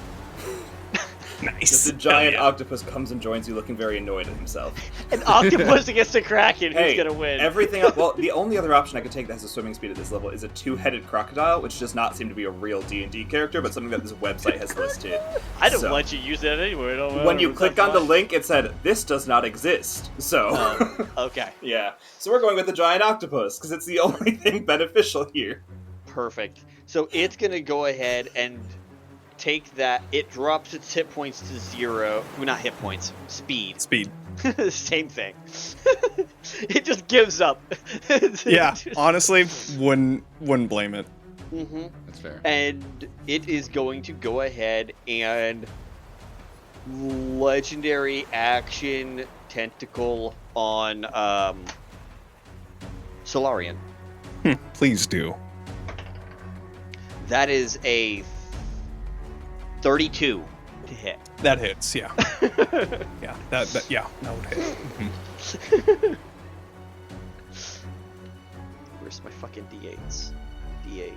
Nice. Just a giant octopus comes and joins you looking very annoyed at himself. An octopus against a Kraken. Who's gonna win? Everything else, well, the only other option I could take that has a swimming speed at this level is a two-headed crocodile, which does not seem to be a real D&D character, but something that this website has listed. I don't let you use that anyway. When you click on the link, it said, this does not exist. So, okay. Yeah. So we're going with the giant octopus, because it's the only thing beneficial here. Perfect. So it's gonna go ahead and take that. It drops its hit points to 0. Well, not hit points. Speed. Same thing. It just gives up. Yeah, honestly, wouldn't blame it. Mm-hmm. That's fair. And it is going to go ahead and legendary action tentacle on Solarian. Please do. That is a 32 to hit. That hits, yeah. Yeah, that would hit. Mhm. Where's my fucking D8s? D8,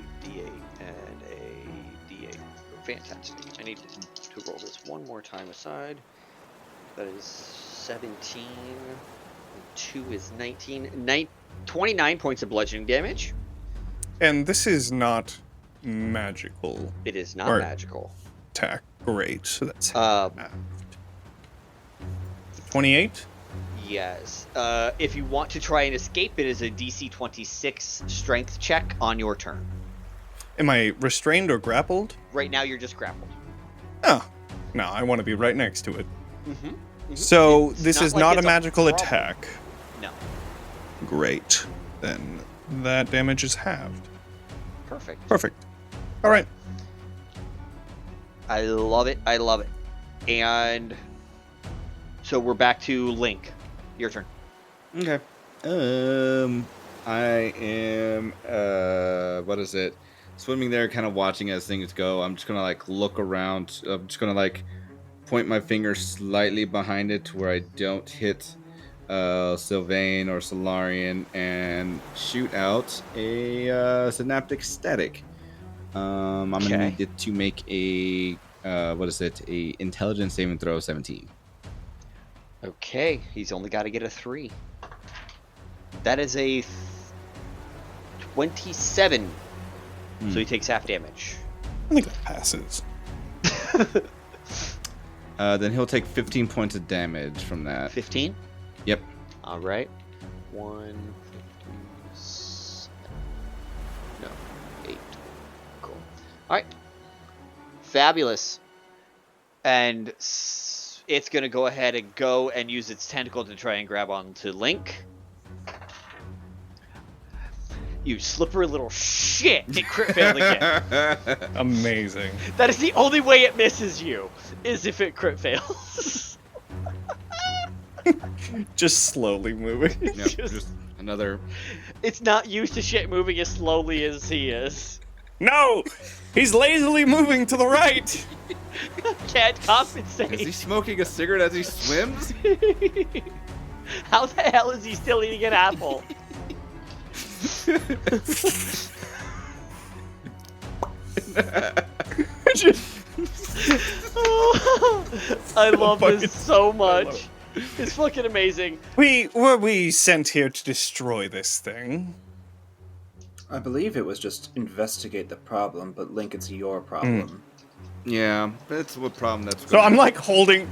and a D8. Fantastic. I need to roll this one more time aside. That is 17. And 2 is 19. 29 points of bludgeoning damage. And this is not magical It is not magical. attack. Great. So that's 28? 28? Yes. If you want to try and escape, it is a DC 26 strength check on your turn. Am I restrained or grappled? Right now, you're just grappled. Oh, no, I want to be right next to it. Mm-hmm. Mm-hmm. So It's this is like not a it's magical problem. attack. No. Great. Then that damage is halved. Perfect. Perfect. All right. I love it. I love it. And so we're back to Link. Your turn. Okay. I am what is it? Swimming there, kind of watching as things go. I'm just gonna like look around. I'm just gonna like point my finger slightly behind it to where I don't hit Sylvain or Solarian, and shoot out a synaptic static. I'm gonna need it to make a what is it? A intelligence saving throw 17. Okay, he's only got to get a 3. That is a 27. So he takes half damage. I think that passes. Then he'll take 15 points of damage from that. 15? Yep. All right. 157. No, 8. Cool. All right. Fabulous. And it's going to go ahead and go and use its tentacle to try and grab onto Link. You slippery little shit! It crit failed again. Amazing. That is the only way it misses you, is if it crit fails. Just slowly moving. Yep, just another. It's not used to shit moving as slowly as he is. No! He's lazily moving to the right! Can't compensate. Is he smoking a cigarette as he swims? How the hell is he still eating an apple? I love this so much. It's fucking amazing. Were we sent here to destroy this thing? I believe it was just investigate the problem, but Link, it's your problem. Yeah, that's what problem that's. So I'm like holding.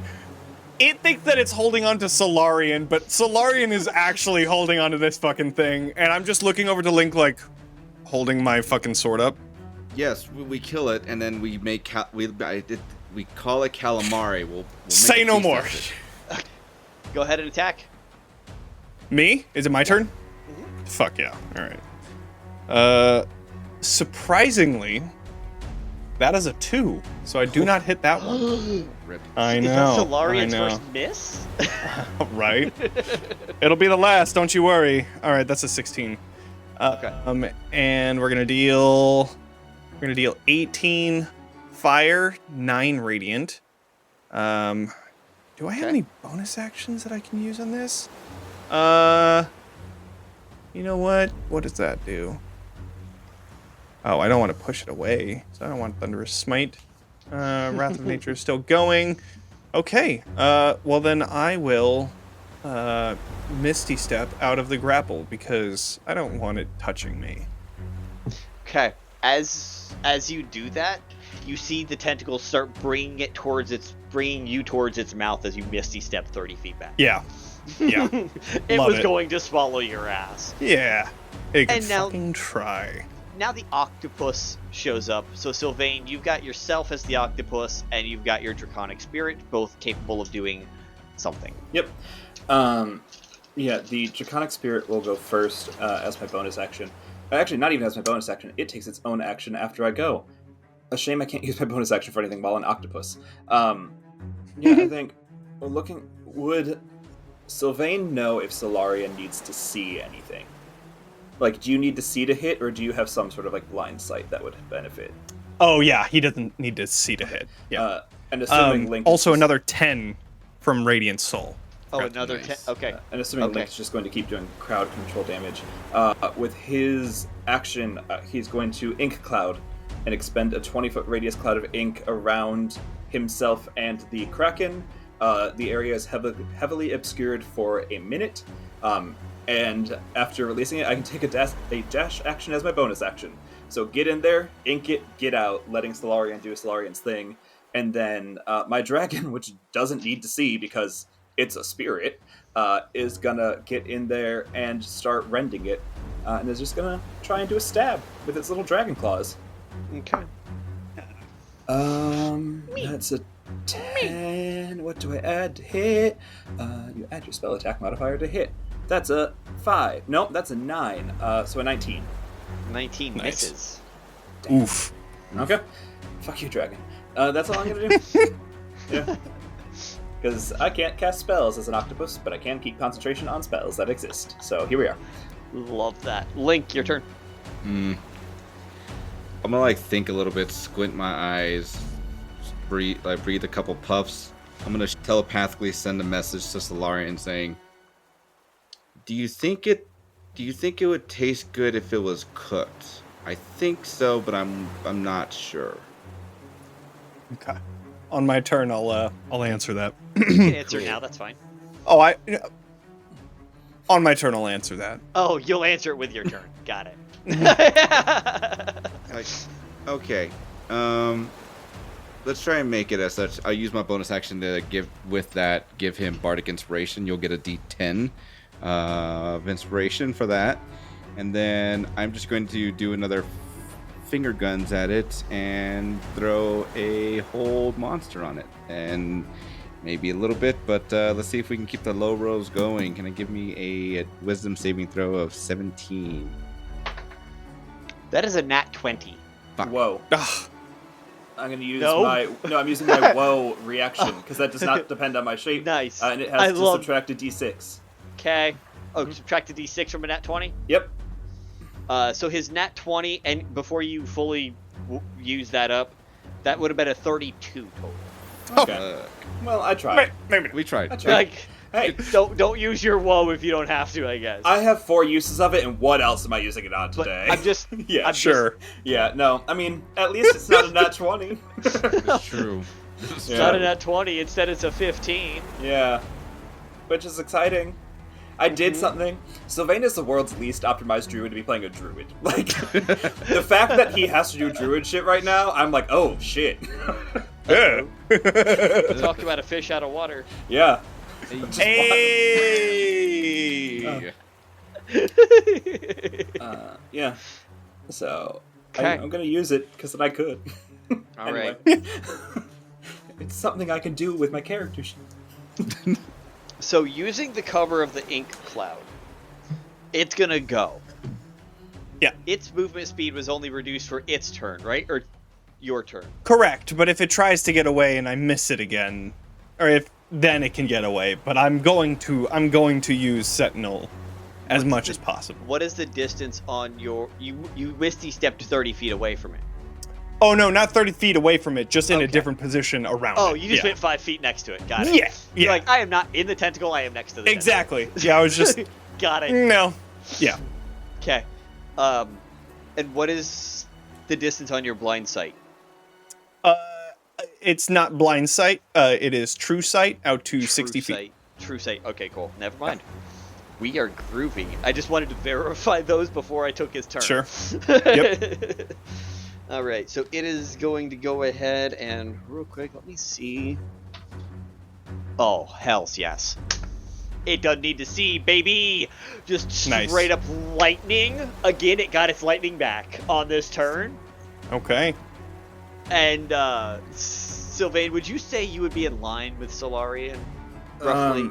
It thinks that it's holding onto Solarian, but Solarian is actually holding onto this fucking thing, and I'm just looking over to Link like, holding my fucking sword up. Yes, we kill it, and then we make we call it calamari. We'll say make no more. Go ahead and attack. Me? Is it my turn? Mm-hmm. Fuck yeah! All right. Surprisingly, that is a 2, so I do not hit that one. Rip. I know. Is that Solarian's I know. first miss? Right. It'll be the last. Don't you worry. All right, that's a 16. Okay. And we're gonna deal 18 fire, 9 radiant. Do I have any bonus actions that I can use on this? You know what? What does that do? Oh, I don't want to push it away, so I don't want Thunderous Smite. Wrath of Nature is still going. Okay. Well then I will Misty Step out of the grapple because I don't want it touching me. Okay. As you do that, you see the tentacles start bringing you towards its mouth as you misty step 30 feet back. Yeah. Yeah. It Love was it. going to swallow your ass. Yeah. It could And now- fucking try. Now the octopus shows up. So Sylvain, you've got yourself as the octopus, and you've got your draconic spirit, both capable of doing something. Yep. Yeah, the Draconic Spirit will go first as my bonus action. Actually, not even as my bonus action. It takes its own action after I go. A shame I can't use my bonus action for anything while an octopus. Yeah, I think would Sylvain know if Solarian needs to see anything? Like, do you need to see to hit, or do you have some sort of like blind sight that would benefit? Oh yeah, he doesn't need to see to hit. Yeah. And assuming Link also is just, another 10 from Radiant Soul. Oh, That's another nice. 10. Okay. and assuming Okay. Link's just going to keep doing crowd control damage, with his action, he's going to Ink Cloud and expend a 20-foot radius cloud of ink around himself and the Kraken. The area is heavily obscured for a minute, and after releasing it, I can take a dash action as my bonus action. So get in there, ink it, get out, letting Solarian do Solarian's thing, and then my dragon, which doesn't need to see because it's a spirit, is gonna get in there and start rending it, and is just gonna try and do a stab with its little dragon claws. Okay. That's a 10. What do I add to hit? You add your spell attack modifier to hit. That's a 5. Nope, that's a 9. So a 19. 19 Nice. misses. Oof. Okay. Fuck you, dragon. That's all I'm gonna do. Yeah. Because I can't cast spells as an octopus, but I can keep concentration on spells that exist. So here we are. Love that. Link, your turn. I'm gonna like think a little bit, squint my eyes, breathe a couple puffs. I'm gonna telepathically send a message to Solarian saying, Do you think it would taste good if it was cooked? I think so, but I'm not sure. Okay. On my turn, I'll answer that. You can answer now, that's fine. Oh, on my turn, I'll answer that. Oh, you'll answer it with your turn. Got it. Like, okay. Let's try and make it as such. I'll use my bonus action to give him Bardic Inspiration. You'll get a D10 of inspiration for that. And then I'm just going to do another finger guns at it and throw a whole monster on it. And maybe a little bit, but let's see if we can keep the low rolls going. Can it give me a wisdom saving throw of 17? That is a nat 20. Fuck. Whoa. Ugh. I'm going to use I'm using my whoa reaction, because that does not depend on my shape. Nice. And it has to subtract a d6. Okay. Oh, subtract a d6 from a nat 20? Yep. So his nat 20, and before you fully use that up, that would have been a 32 total. Okay. Well, I tried. Maybe. We tried. I tried. Like, Hey, don't use your woe if you don't have to, I guess. I have 4 uses of it, and what else am I using it on But today? I'm just... Yeah, I'm Sure. Yeah, no. I mean, at least it's not a nat 20. It's true. It's Yeah. not a nat 20, instead it's a 15. Yeah. Which is exciting. I did something. Sylvain is the world's least optimized druid to be playing a druid. Like, the fact that he has to do druid shit right now, I'm like, oh, shit. Yeah. Talk about a fish out of water. Yeah. Hey. Yeah. So, Okay. I'm going to use it because I could. All Anyway. right. It's something I can do with my character sheet. So using the cover of the ink cloud, it's gonna go. Yeah. Its movement speed was only reduced for its turn, right? Or your turn. Correct, but if it tries to get away and I miss it again, then it can get away. But I'm going to use Sentinel as much as possible. What is the distance on your... You Misty stepped 30 feet away from it. Oh no, not 30 feet away from it, just in a Okay. different position around it. Oh, you just Yeah. went 5 feet next to it. Got it. Yeah, You're yeah. like, I am not in the tentacle, I am next to the Exactly. Yeah, I was just... tentacle. Got it. No. Yeah. Okay. And what is the distance on your blind sight? It's not blind sight. It is true sight out to 60 feet. Sight. True sight. Okay, cool. Never mind. We are groovy. I just wanted to verify those before I took his turn. Sure. Yep. All right, so it is going to go ahead and real quick, let me see. Oh, hells yes. It doesn't need to see, baby. Just Nice. straight up lightning. Again, it got its lightning back on this turn. Okay. And Sylvain, would you say you would be in line with Solarian? Roughly.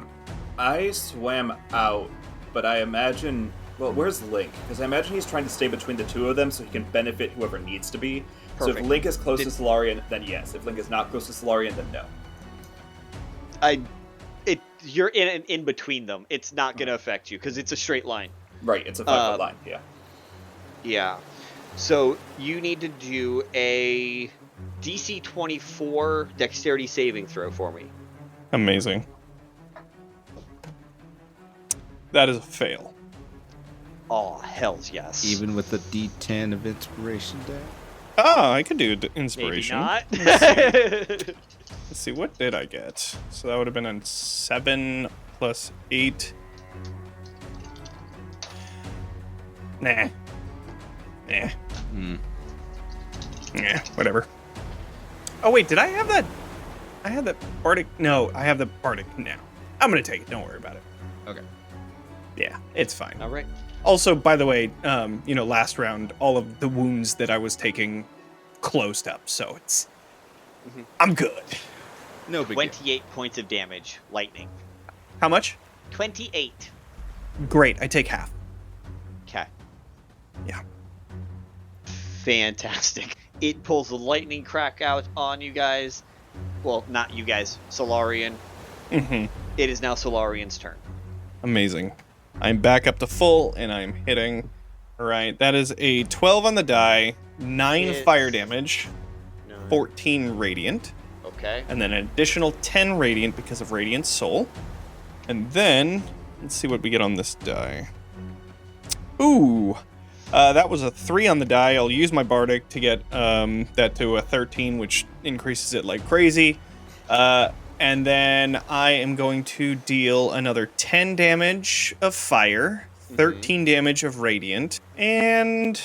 I swam out, but I imagine... Well, where's Link? Because I imagine he's trying to stay between the two of them so he can benefit whoever needs to be. So Perfect. if Link is close to Solarian, then yes. If Link is not close to Solarian, then no. You're in between them. It's not going to affect you because it's a straight line. Right, it's a 5-foot line, yeah. Yeah. So you need to do a DC 24 dexterity saving throw for me. Amazing. That is a fail. Oh, hells yes. Even with the D10 of inspiration die? Oh, I could do Maybe inspiration. not. Let's see, what did I get? So that would have been a 7 plus 8. Nah. Nah, whatever. Oh, wait, did I have that? I had that Bardic. No, I have the Bardic now. I'm gonna take it. Don't worry about it. Okay. Yeah, it's fine. All right. Also, by the way, last round, all of the wounds that I was taking closed up, so it's... I'm good. No big 28 points of damage. Lightning. How much? 28. Great, I take half. Okay. Yeah. Fantastic. It pulls the lightning crack out on you guys. Well, not you guys. Solarian. Mm-hmm. It is now Solarian's turn. Amazing. I'm back up to full, and I'm hitting. All right, that is a 12 on the die, 9 It's- fire damage, No. 14 radiant, Okay. and then an additional 10 radiant because of Radiant Soul. And then, let's see what we get on this die. Ooh, that was a 3 on the die. I'll use my Bardic to get that to a 13, which increases it like crazy. And then I am going to deal another 10 damage of fire, 13 damage of radiant, and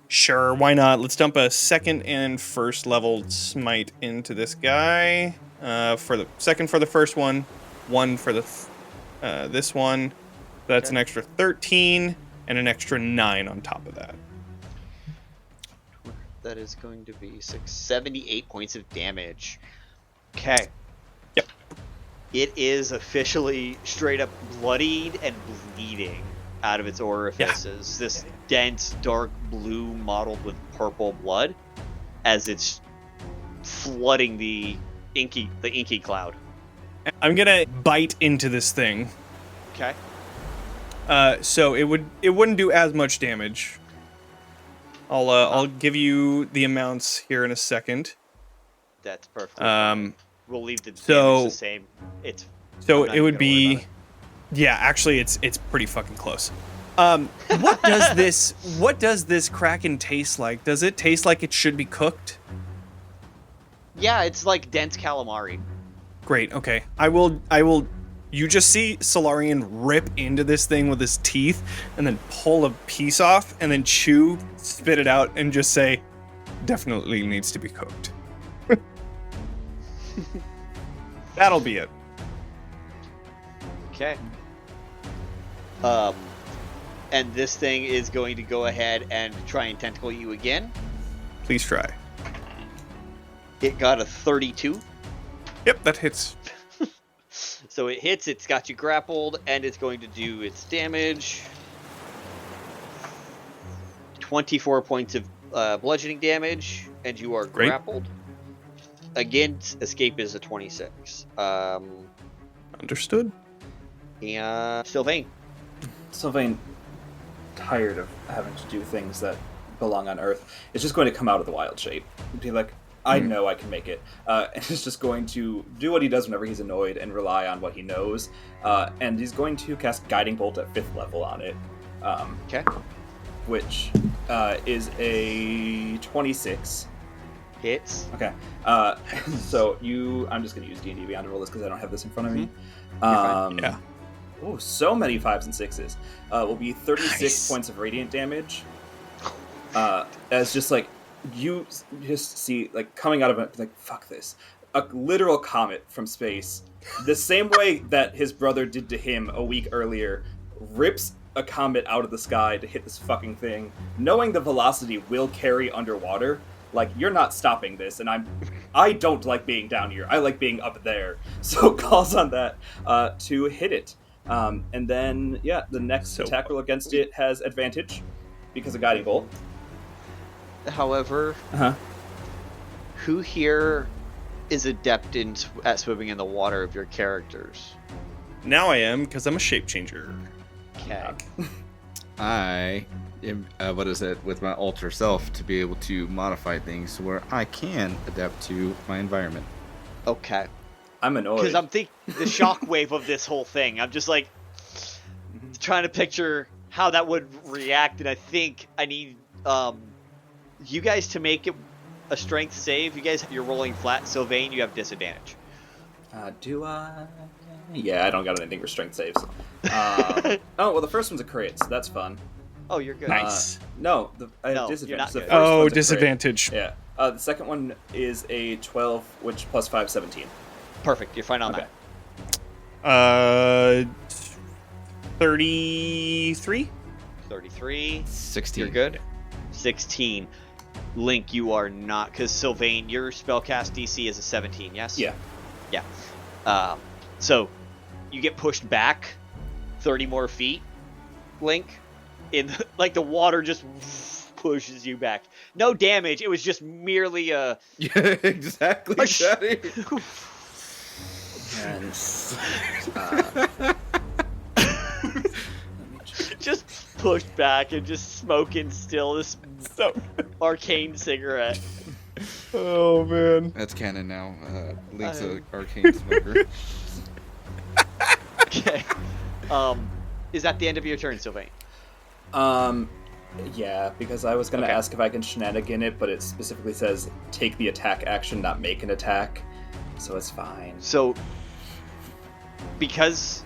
sure, why not? Let's dump a second and first level smite into this guy. For the second for the first one, 1 for the this one. That's an extra 13 and an extra 9 on top of that. That is going to be 78 points of damage. Okay. Yep. It is officially straight up bloodied and bleeding out of its orifices. This dense, dark blue mottled with purple blood as it's flooding the inky cloud. I'm gonna bite into this thing. Okay. So it wouldn't do as much damage. I'll give you the amounts here in a second. That's perfect. We'll leave the damage the same. I'm not It would even gonna worry be, about it. yeah. Actually, it's pretty fucking close. What does this Kraken taste like? Does it taste like it should be cooked? Yeah, it's like dense calamari. Great. Okay. I will. You just see Solarian rip into this thing with his teeth, and then pull a piece off, and then chew, spit it out, and just say, "Definitely needs to be cooked." That'll be it. Okay. And this thing is going to go ahead and try and tentacle you again. Please try. It got a 32. Yep, that hits. So it hits, it's got you grappled, and it's going to do its damage. 24 points of bludgeoning damage, and you are Great. grappled. Again, escape is a 26. Understood. And Sylvain. Sylvain, tired of having to do things that belong on Earth, is just going to come out of the wild shape. Be like, I know I can make it. And he's just going to do what he does whenever he's annoyed and rely on what he knows. And he's going to cast Guiding Bolt at 5th level on it. Okay. Which is a 26. Hits. Okay. So I'm just going to use D&D Beyond to roll this because I don't have this in front of me. Yeah. Oh, so many 5s and 6s. Will be 36 Nice. points of radiant damage. As just like, you just see, like, coming out of it, like, fuck this. A literal comet from space, the same way that his brother did to him a week earlier, rips a comet out of the sky to hit this fucking thing, knowing the velocity will carry underwater. Like, you're not stopping this, and I don't like being down here. I like being up there. So calls on that to hit it. And then, the next attack roll against it has advantage because of Guiding Bolt. However, who here is adept at swimming in the water of your characters? Now I am, because I'm a shape changer. Okay. I am, with my alter self to be able to modify things where I can adapt to my environment. Okay. I'm annoyed. Because I'm thinking the shockwave of this whole thing. I'm just like trying to picture how that would react, and I think I need you guys to make it a strength save. You're rolling flat. Sylvain, you have disadvantage. Do I? Yeah, I don't got anything for strength saves. Oh, well, the first one's a crit, so that's fun. Oh, you're good. Nice. No, I have No, disadvantage. you're not The good. first one's a crit. Disadvantage. Yeah. The second one is a 12, which plus 5, 17. Perfect. You're fine on Okay. 33? 33. 16. You're good? 16. Link, you are not, because Sylvain, your spellcast DC is a 17, yes? Yeah. Yeah. So, you get pushed back 30 more feet, Link. Like, the water just pushes you back. No damage, it was just merely a... Yeah, exactly, Daddy. And, just pushed back and just smoking still this arcane cigarette. Oh, man. That's canon now. Link's an arcane smoker. Okay. Is that the end of your turn, Sylvain? Yeah, because I was gonna ask if I can shenanigan it, but it specifically says take the attack action, not make an attack, so it's fine. So, because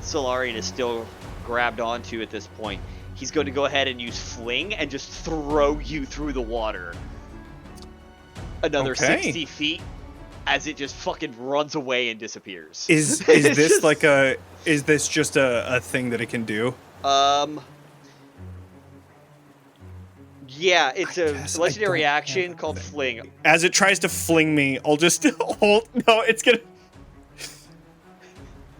Solarian is still grabbed onto at this point, he's going to go ahead and use Fling and just throw you through the water. Another 60 feet as it just fucking runs away and disappears. Is this like a... Is this just a thing that it can do? Yeah, it's a legendary action called Fling. As it tries to fling me, I'll just hold... No, it's gonna...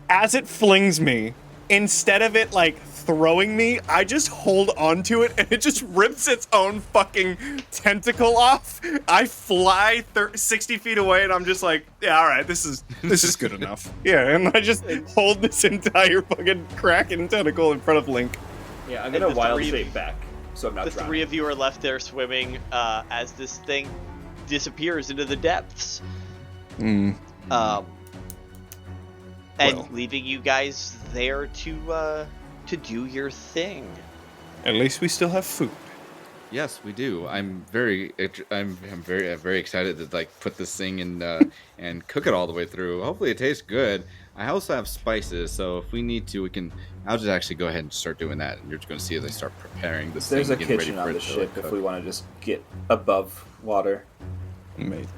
As it flings me, instead of it, like, throwing me, I just hold onto it, and it just rips its own fucking tentacle off. I fly 60 feet away, and I'm just like, yeah, all right, this is good enough. Yeah, and I just hold this entire fucking Kraken tentacle in front of Link. Yeah, I'm gonna wild shape back, so I'm not drowning. The three of you are left there swimming as this thing disappears into the depths. And leaving you guys there to do your thing. At least we still have food. Yes, we do. I'm very excited to like put this thing in and cook it all the way through. Hopefully, it tastes good. I also have spices, so if we need to, we can. I'll just actually go ahead and start doing that, and you're just going to see as I start preparing this. There's thing, a kitchen on the ship if we want to just get above water. Amazing.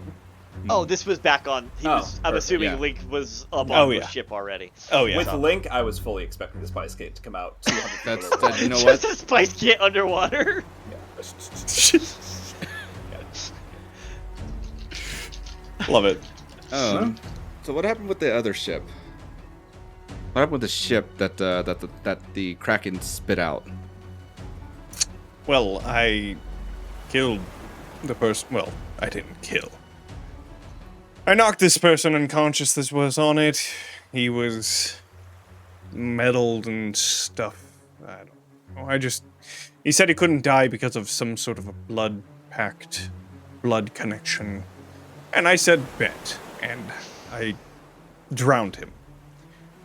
Oh, this was back on. I'm assuming Link was up on the ship already. Oh yeah. With Link, I was fully expecting the spice kit to come out 200 feet underwater. You know what? Just a spice kit underwater. Love it. So what happened with the other ship? What happened with the ship that the Kraken spit out? Well, I killed the person. Well, I didn't kill. I knocked this person unconscious that was on it. He was meddled and stuff. I don't know. He said he couldn't die because of some sort of a blood pact, blood connection. And I said bet, and I drowned him.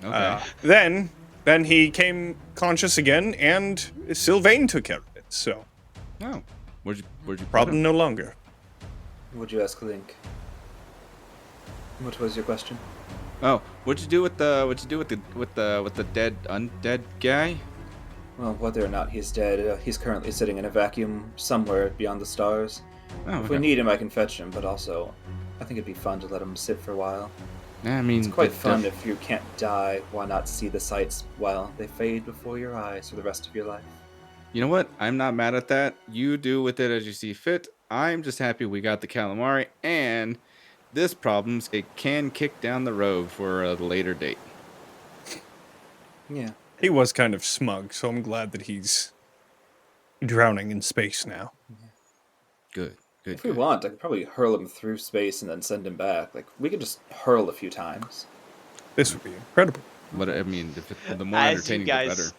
Okay. Then he came conscious again, and Sylvain took care of it, so. Oh. Where'd you Problem no longer. What'd you ask Link? What was your question? Oh, what'd you do with the dead undead guy? Well, whether or not he's dead, he's currently sitting in a vacuum somewhere beyond the stars. Oh, if we need him, I can fetch him, but also, I think it'd be fun to let him sit for a while. I mean, it's quite fun if you can't die. Why not see the sights while they fade before your eyes for the rest of your life? You know what? I'm not mad at that. You do with it as you see fit. I'm just happy we got the calamari, and this problem, it can kick down the road for a later date. Yeah. He was kind of smug, so I'm glad that he's drowning in space now. Good. If we want, I could probably hurl him through space and then send him back. Like, we could just hurl a few times. This would be incredible. But I mean, the more entertaining, the better.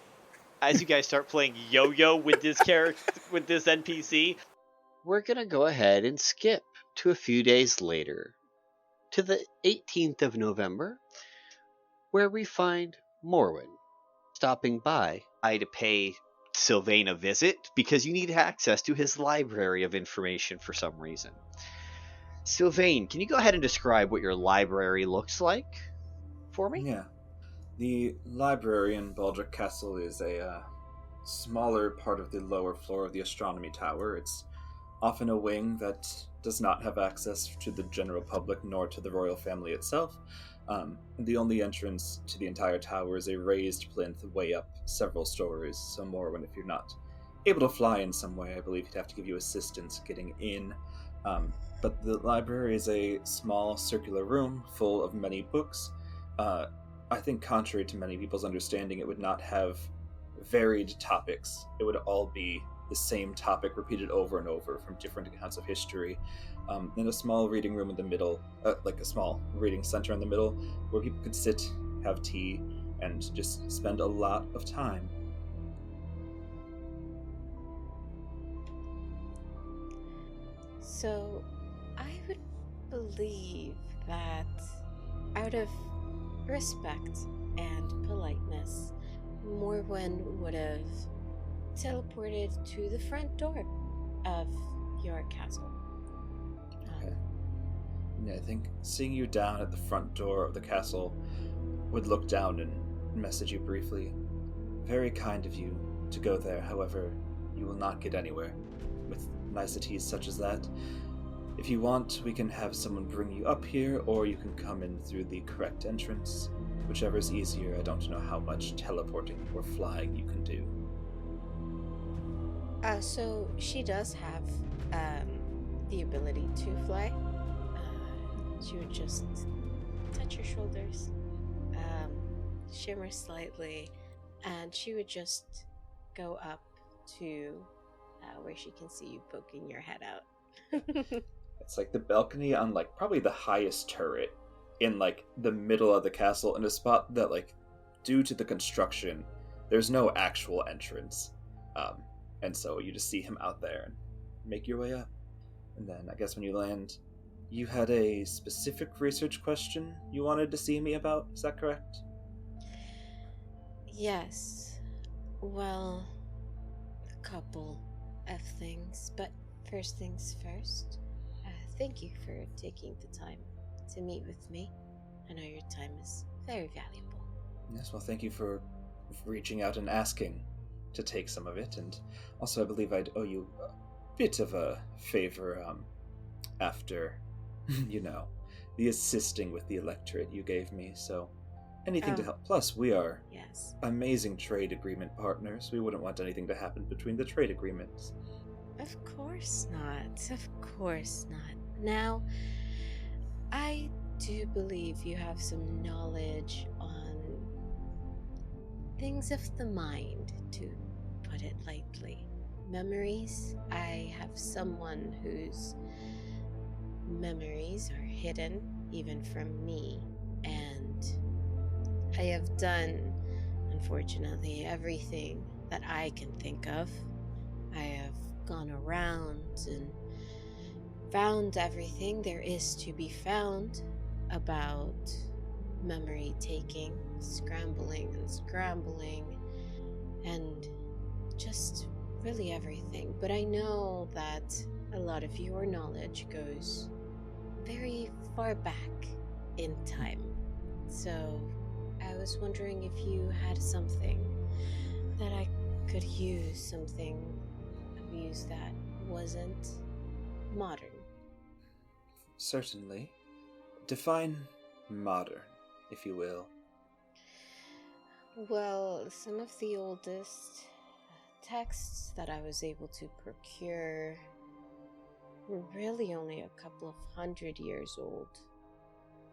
As you guys start playing yo-yo with this character, with this NPC, we're gonna go ahead and skip to a few days later, to the 18th of November, where we find Morwen stopping by to pay Sylvain a visit because you need access to his library of information for some reason. Sylvain, can you go ahead and describe what your library looks like for me? Yeah. The library in Baldric Castle is a smaller part of the lower floor of the astronomy tower. It's often a wing that does not have access to the general public nor to the royal family itself. The only entrance to the entire tower is a raised plinth way up several stories. So Morwen, if you're not able to fly in some way, I believe he'd have to give you assistance getting in. But the library is a small circular room full of many books. I think contrary to many people's understanding, it would not have varied topics. It would all be the same topic repeated over and over from different accounts of history. In a small reading room in the middle, like a small reading center in the middle, where people could sit, have tea, and just spend a lot of time. So, I would believe that out of respect and politeness, Morwen would have teleported to the front door of your castle. Okay. Yeah, I think seeing you down at the front door of the castle would look down and message you briefly. Very kind of you to go there, however, you will not get anywhere with niceties such as that. If you want, we can have someone bring you up here, or you can come in through the correct entrance. Whichever is easier. I don't know how much teleporting or flying you can do. So she does have the ability to fly. She would just touch your shoulders, shimmer slightly, and she would just go up to where she can see you poking your head out. It's like the balcony on like probably the highest turret in like the middle of the castle, in a spot that, like, due to the construction, there's no actual entrance. And so you just see him out there and make your way up. And then I guess when you land, you had a specific research question you wanted to see me about, is that correct? Yes. Well, a couple of things, but first things first. Thank you for taking the time to meet with me. I know your time is very valuable. Yes, well, thank you for reaching out and asking to take some of it, and also I believe I'd owe you a bit of a favor after, the assisting with the electorate you gave me, so anything to help. Plus, we are amazing trade agreement partners. We wouldn't want anything to happen between the trade agreements. Of course not. Of course not. Now, I do believe you have some knowledge on things of the mind, to put it lightly. Memories. I have someone whose memories are hidden, even from me, and I have done, unfortunately, everything that I can think of. I have gone around and found everything there is to be found about memory taking, scrambling, and just really everything. But I know that a lot of your knowledge goes very far back in time. So I was wondering if you had something that I could use, something of use that wasn't modern. Certainly. Define modern, if you will. Well, some of the oldest texts that I was able to procure were really only a couple of 100 years old.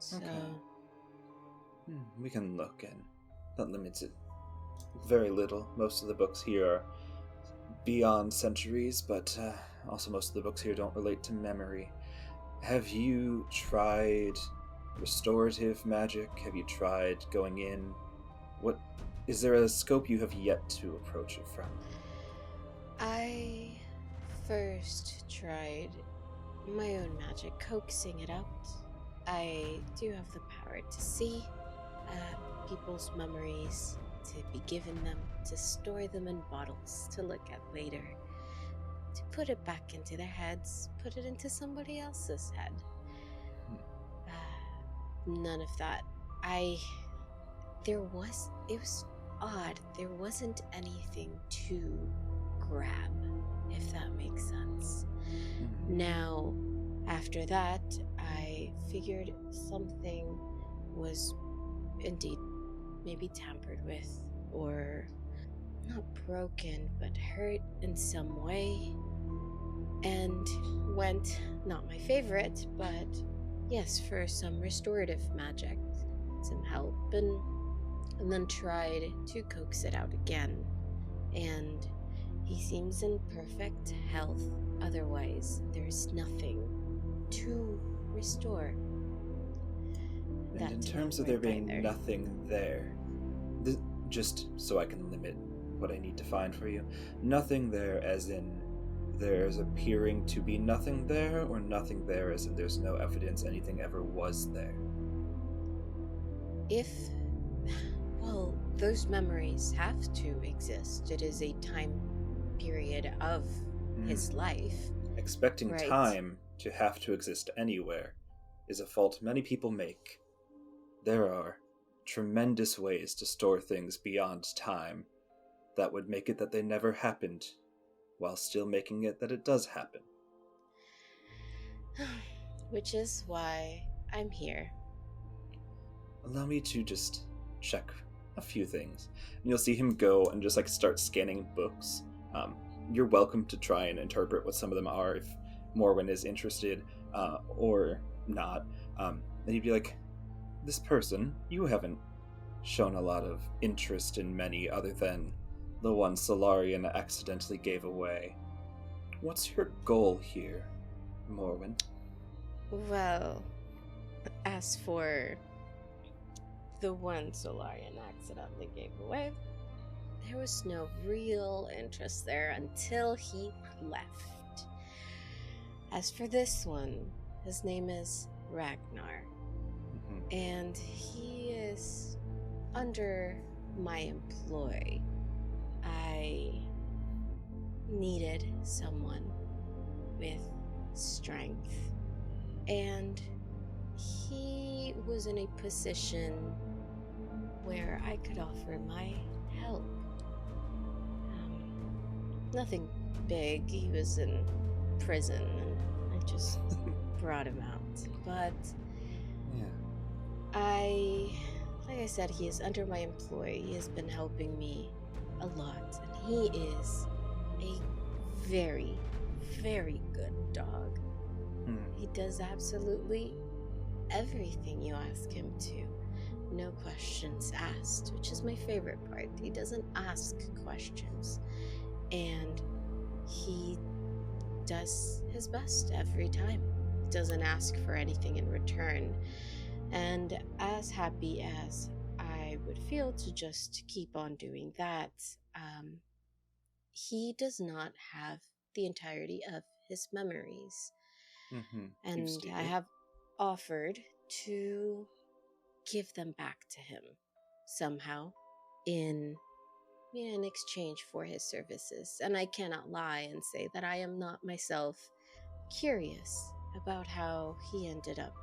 So... Okay. We can look, and that limits it very little. Most of the books here are beyond centuries, but also most of the books here don't relate to memory. Have you tried restorative magic? Have you tried going in? What is there a scope you have yet to approach it from? I first tried my own magic, coaxing it out. I do have the power to see people's memories, to be given them, to store them in bottles to look at later, to put it back into their heads, put it into somebody else's head. None of that. It was odd. There wasn't anything to grab, if that makes sense. Now, after that, I figured something was indeed maybe tampered with, or not broken, but hurt in some way, and went, not my favorite, but yes, for some restorative magic, some help, and then tried to coax it out again. And he seems in perfect health. Otherwise, there's nothing to restore. And in terms of there being nothing there, just so I can limit what I need to find for you, nothing there as in there's appearing to be nothing there, or nothing there as in there's no evidence anything ever was there? Well, those memories have to exist. It is a time period of his life. Expecting time to have to exist anywhere is a fault many people make. There are tremendous ways to store things beyond time that would make it that they never happened, while still making it that it does happen. Which is why I'm here. Allow me to just check a few things. And you'll see him go and just start scanning books. You're welcome to try and interpret what some of them are if Morwen is interested, or not. And he'd be like, this person, you haven't shown a lot of interest in many other than the one Solarian accidentally gave away. What's your goal here, Morwen? Well, as for the one Solarian accidentally gave away, there was no real interest there until he left. As for this one, his name is Ragnar, and he is under my employ. I needed someone with strength, and he was in a position where I could offer my help. Nothing big. He was in prison, and I just brought him out. But like I said, he is under my employ. He has been helping me a lot, and he is a very, very good dog. He does absolutely everything you ask him to. No questions asked, which is my favorite part. He doesn't ask questions, and he does his best every time. He doesn't ask for anything in return. And as happy as I would feel to just keep on doing that, he does not have the entirety of his memories. And I have offered to give them back to him somehow in exchange for his services. And I cannot lie and say that I am not myself curious about how he ended up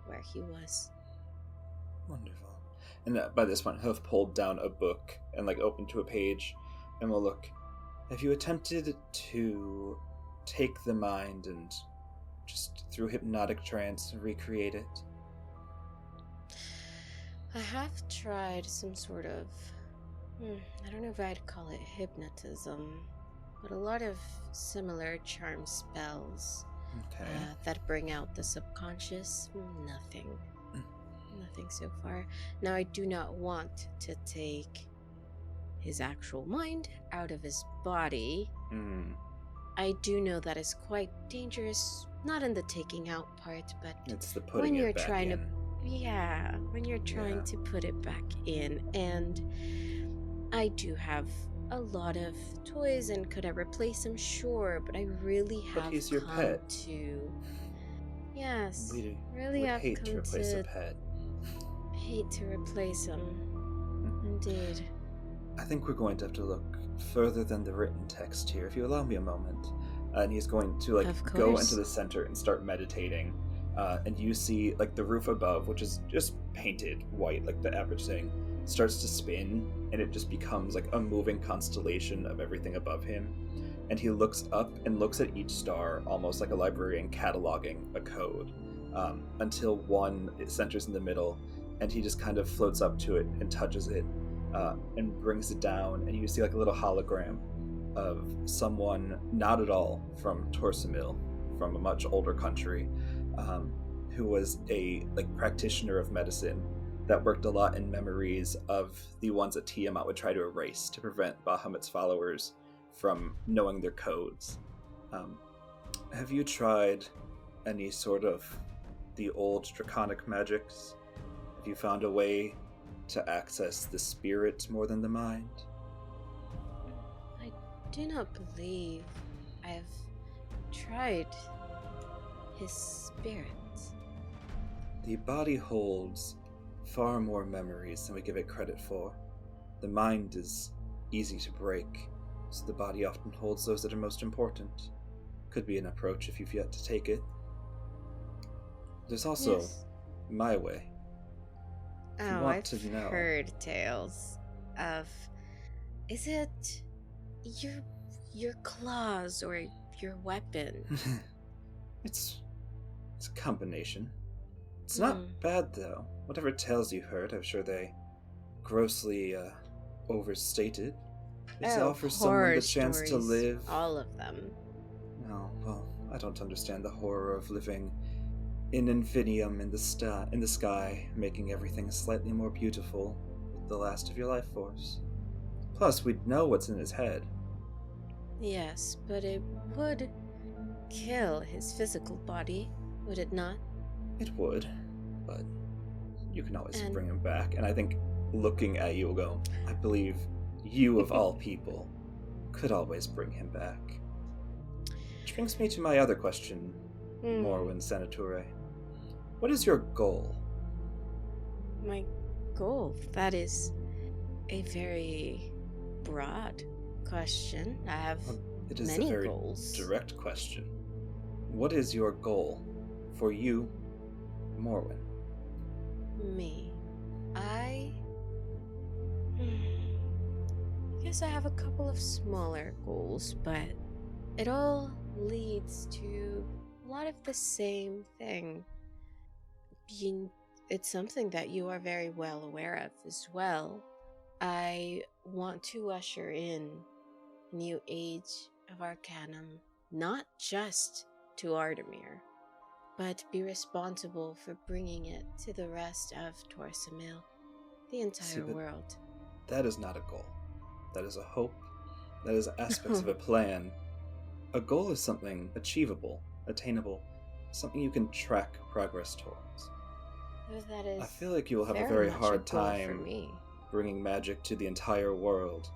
where he was. Wonderful. And by this point, he'll have pulled down a book and opened to a page, and will look. Have you attempted to take the mind and just through hypnotic trance recreate it? I have tried some sort of, I don't know if I'd call it hypnotism, but a lot of similar charm spells that bring out the subconscious. Nothing so far. Now, I do not want to take his actual mind out of his body. I do know that is quite dangerous, not in the taking out part, but it's the putting when you're it back trying in. when you're trying to put it back in. And I do have a lot of toys, and could I replace him? Sure, but I really have But he's your come pet. to We really would have hate to come replace a pet. hate to replace him. Indeed. I think we're going to have to look further than the written text here, if you allow me a moment. And he's going to go into the center and start meditating. And you see the roof above, which is just painted white, like the average thing, starts to spin, and it just becomes a moving constellation of everything above him. And he looks up and looks at each star, almost like a librarian cataloging a code, until one centers in the middle, and he just kind of floats up to it and touches it and brings it down, and you see like a little hologram of someone not at all from Torsamil, from a much older country, who was a practitioner of medicine that worked a lot in memories of the ones that Tiamat would try to erase to prevent Bahamut's followers from knowing their codes. Have you tried any sort of the old draconic magics? Have you found a way to access the spirit more than the mind? I do not believe I've tried his spirit. The body holds far more memories than we give it credit for. The mind is easy to break, so the body often holds those that are most important. Could be an approach if you've yet to take it. There's also my way. I've heard tales of... Is it your claws or your weapon? It's a combination. It's not bad, though. Whatever tales you heard, I'm sure they grossly overstated. It offers someone the chance stories, to live. All of them. No, well, I don't understand the horror of living in infinium in the sky, making everything slightly more beautiful with the last of your life force. Plus, we'd know what's in his head. Yes, but it would kill his physical body, would it not? It would, but you can always bring him back. And I think looking at you will go, I believe you of all people could always bring him back. Which brings me to my other question, Morwen Sanature. What is your goal? My goal? That is a very broad question. I have it is many a very goals. Direct question. What is your goal for you, Morwen? Me. I guess I have a couple of smaller goals, but it all leads to a lot of the same thing. It's something that you are very well aware of as well. I want to usher in a new age of Arcanum, not just to Ardamir, but be responsible for bringing it to the rest of Torsamil, the entire world. That is not a goal. That is a hope. That is aspects of a plan. A goal is something achievable, attainable, something you can track progress towards. That is I feel like you will have a very hard time bringing magic to the entire world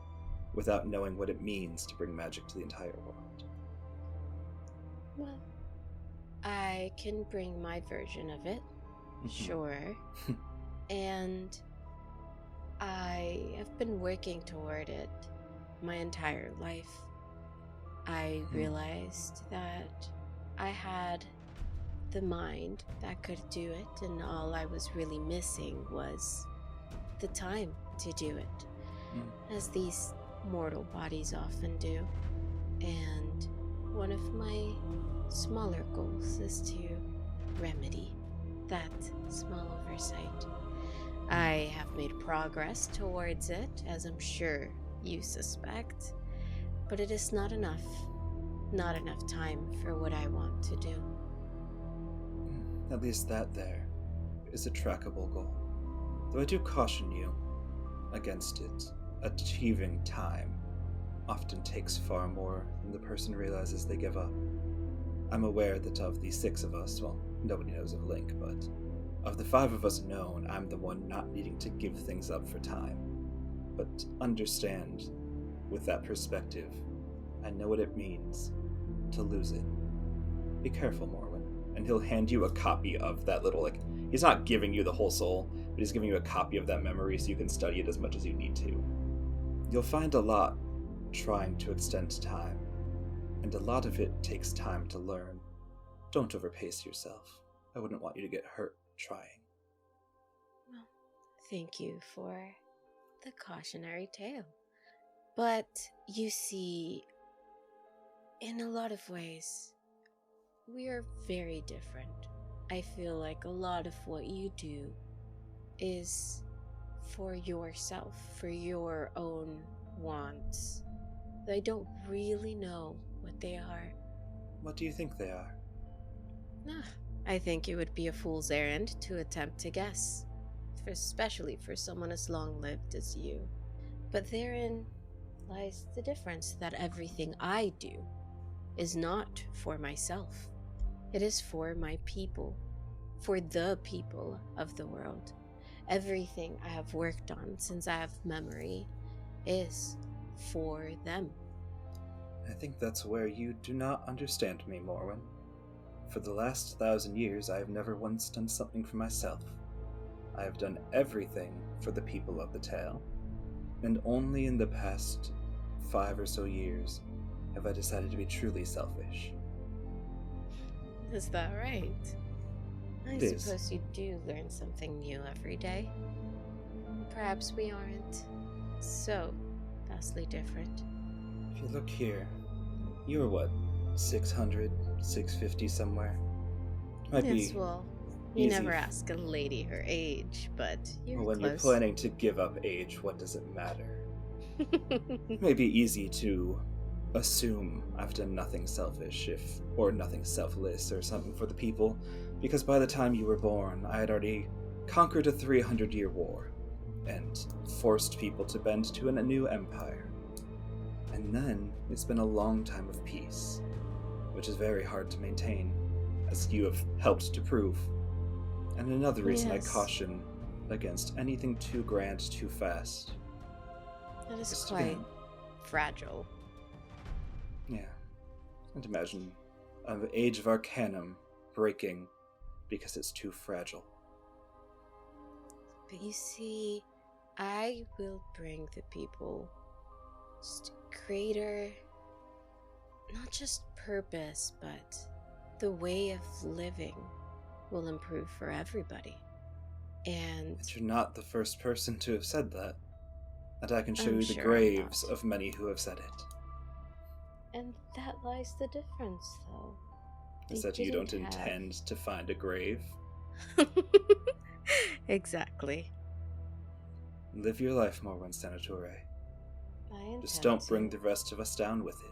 without knowing what it means to bring magic to the entire world. Well, I can bring my version of it, sure. And I have been working toward it my entire life. I realized that I had the mind that could do it, and all I was really missing was the time to do it, as these mortal bodies often do. And one of my smaller goals is to remedy that small oversight. I have made progress towards it, as I'm sure you suspect, but it is not enough. Not enough time for what I want to do. At least that there is a trackable goal. Though I do caution you against it. Achieving time often takes far more than the person realizes they give up. I'm aware that of the 6 of us, well, nobody knows of Link, but of the 5 of us known, I'm the one not needing to give things up for time. But understand, with that perspective, I know what it means to lose it. Be careful, Morwen. And he'll hand you a copy of that little, he's not giving you the whole soul, but he's giving you a copy of that memory so you can study it as much as you need to. You'll find a lot trying to extend time, and a lot of it takes time to learn. Don't overpace yourself. I wouldn't want you to get hurt trying. Well, thank you for the cautionary tale. But you see, in a lot of ways, we are very different. I feel like a lot of what you do is for yourself, for your own wants. I don't really know what they are. What do you think they are? I think it would be a fool's errand to attempt to guess, especially for someone as long-lived as you. But therein lies the difference, that everything I do is not for myself. It is for my people, for the people of the world. Everything I have worked on since I have memory is for them. I think that's where you do not understand me, Morwen. For the last 1,000 years, I have never once done something for myself. I have done everything for the people of the Tale, and only in the past 5 or so years have I decided to be truly selfish. Is that right? I It is. suppose you do learn something new every day. Perhaps we aren't so vastly different. If you look here, you're what, 600, 650 somewhere? Might Yes, be well, you easy. never ask a lady her age, but you're When close. you're planning to give up age, what does it matter? It may be easy to assume I've done nothing selfish or nothing selfless or something for the people, because by the time you were born, I had already conquered a 300-year war and forced people to bend to a new empire. And then it's been a long time of peace, which is very hard to maintain, as you have helped to prove. And another reason Yes. I caution against anything too grand too fast. That is Just quite again, fragile. yeah. And imagine an age of Arcanum breaking because it's too fragile. But you see, I will bring the people just greater, not just purpose, but the way of living will improve for everybody. And And you're not the first person to have said that. And I can show I'm you the sure I'm graves not. of many who have said it. And that lies the difference, though. Is They that you don't didn't have- intend to find a grave? Exactly. Live your life, Morwen Sanature. I intend Just don't bring to. the rest of us down with it.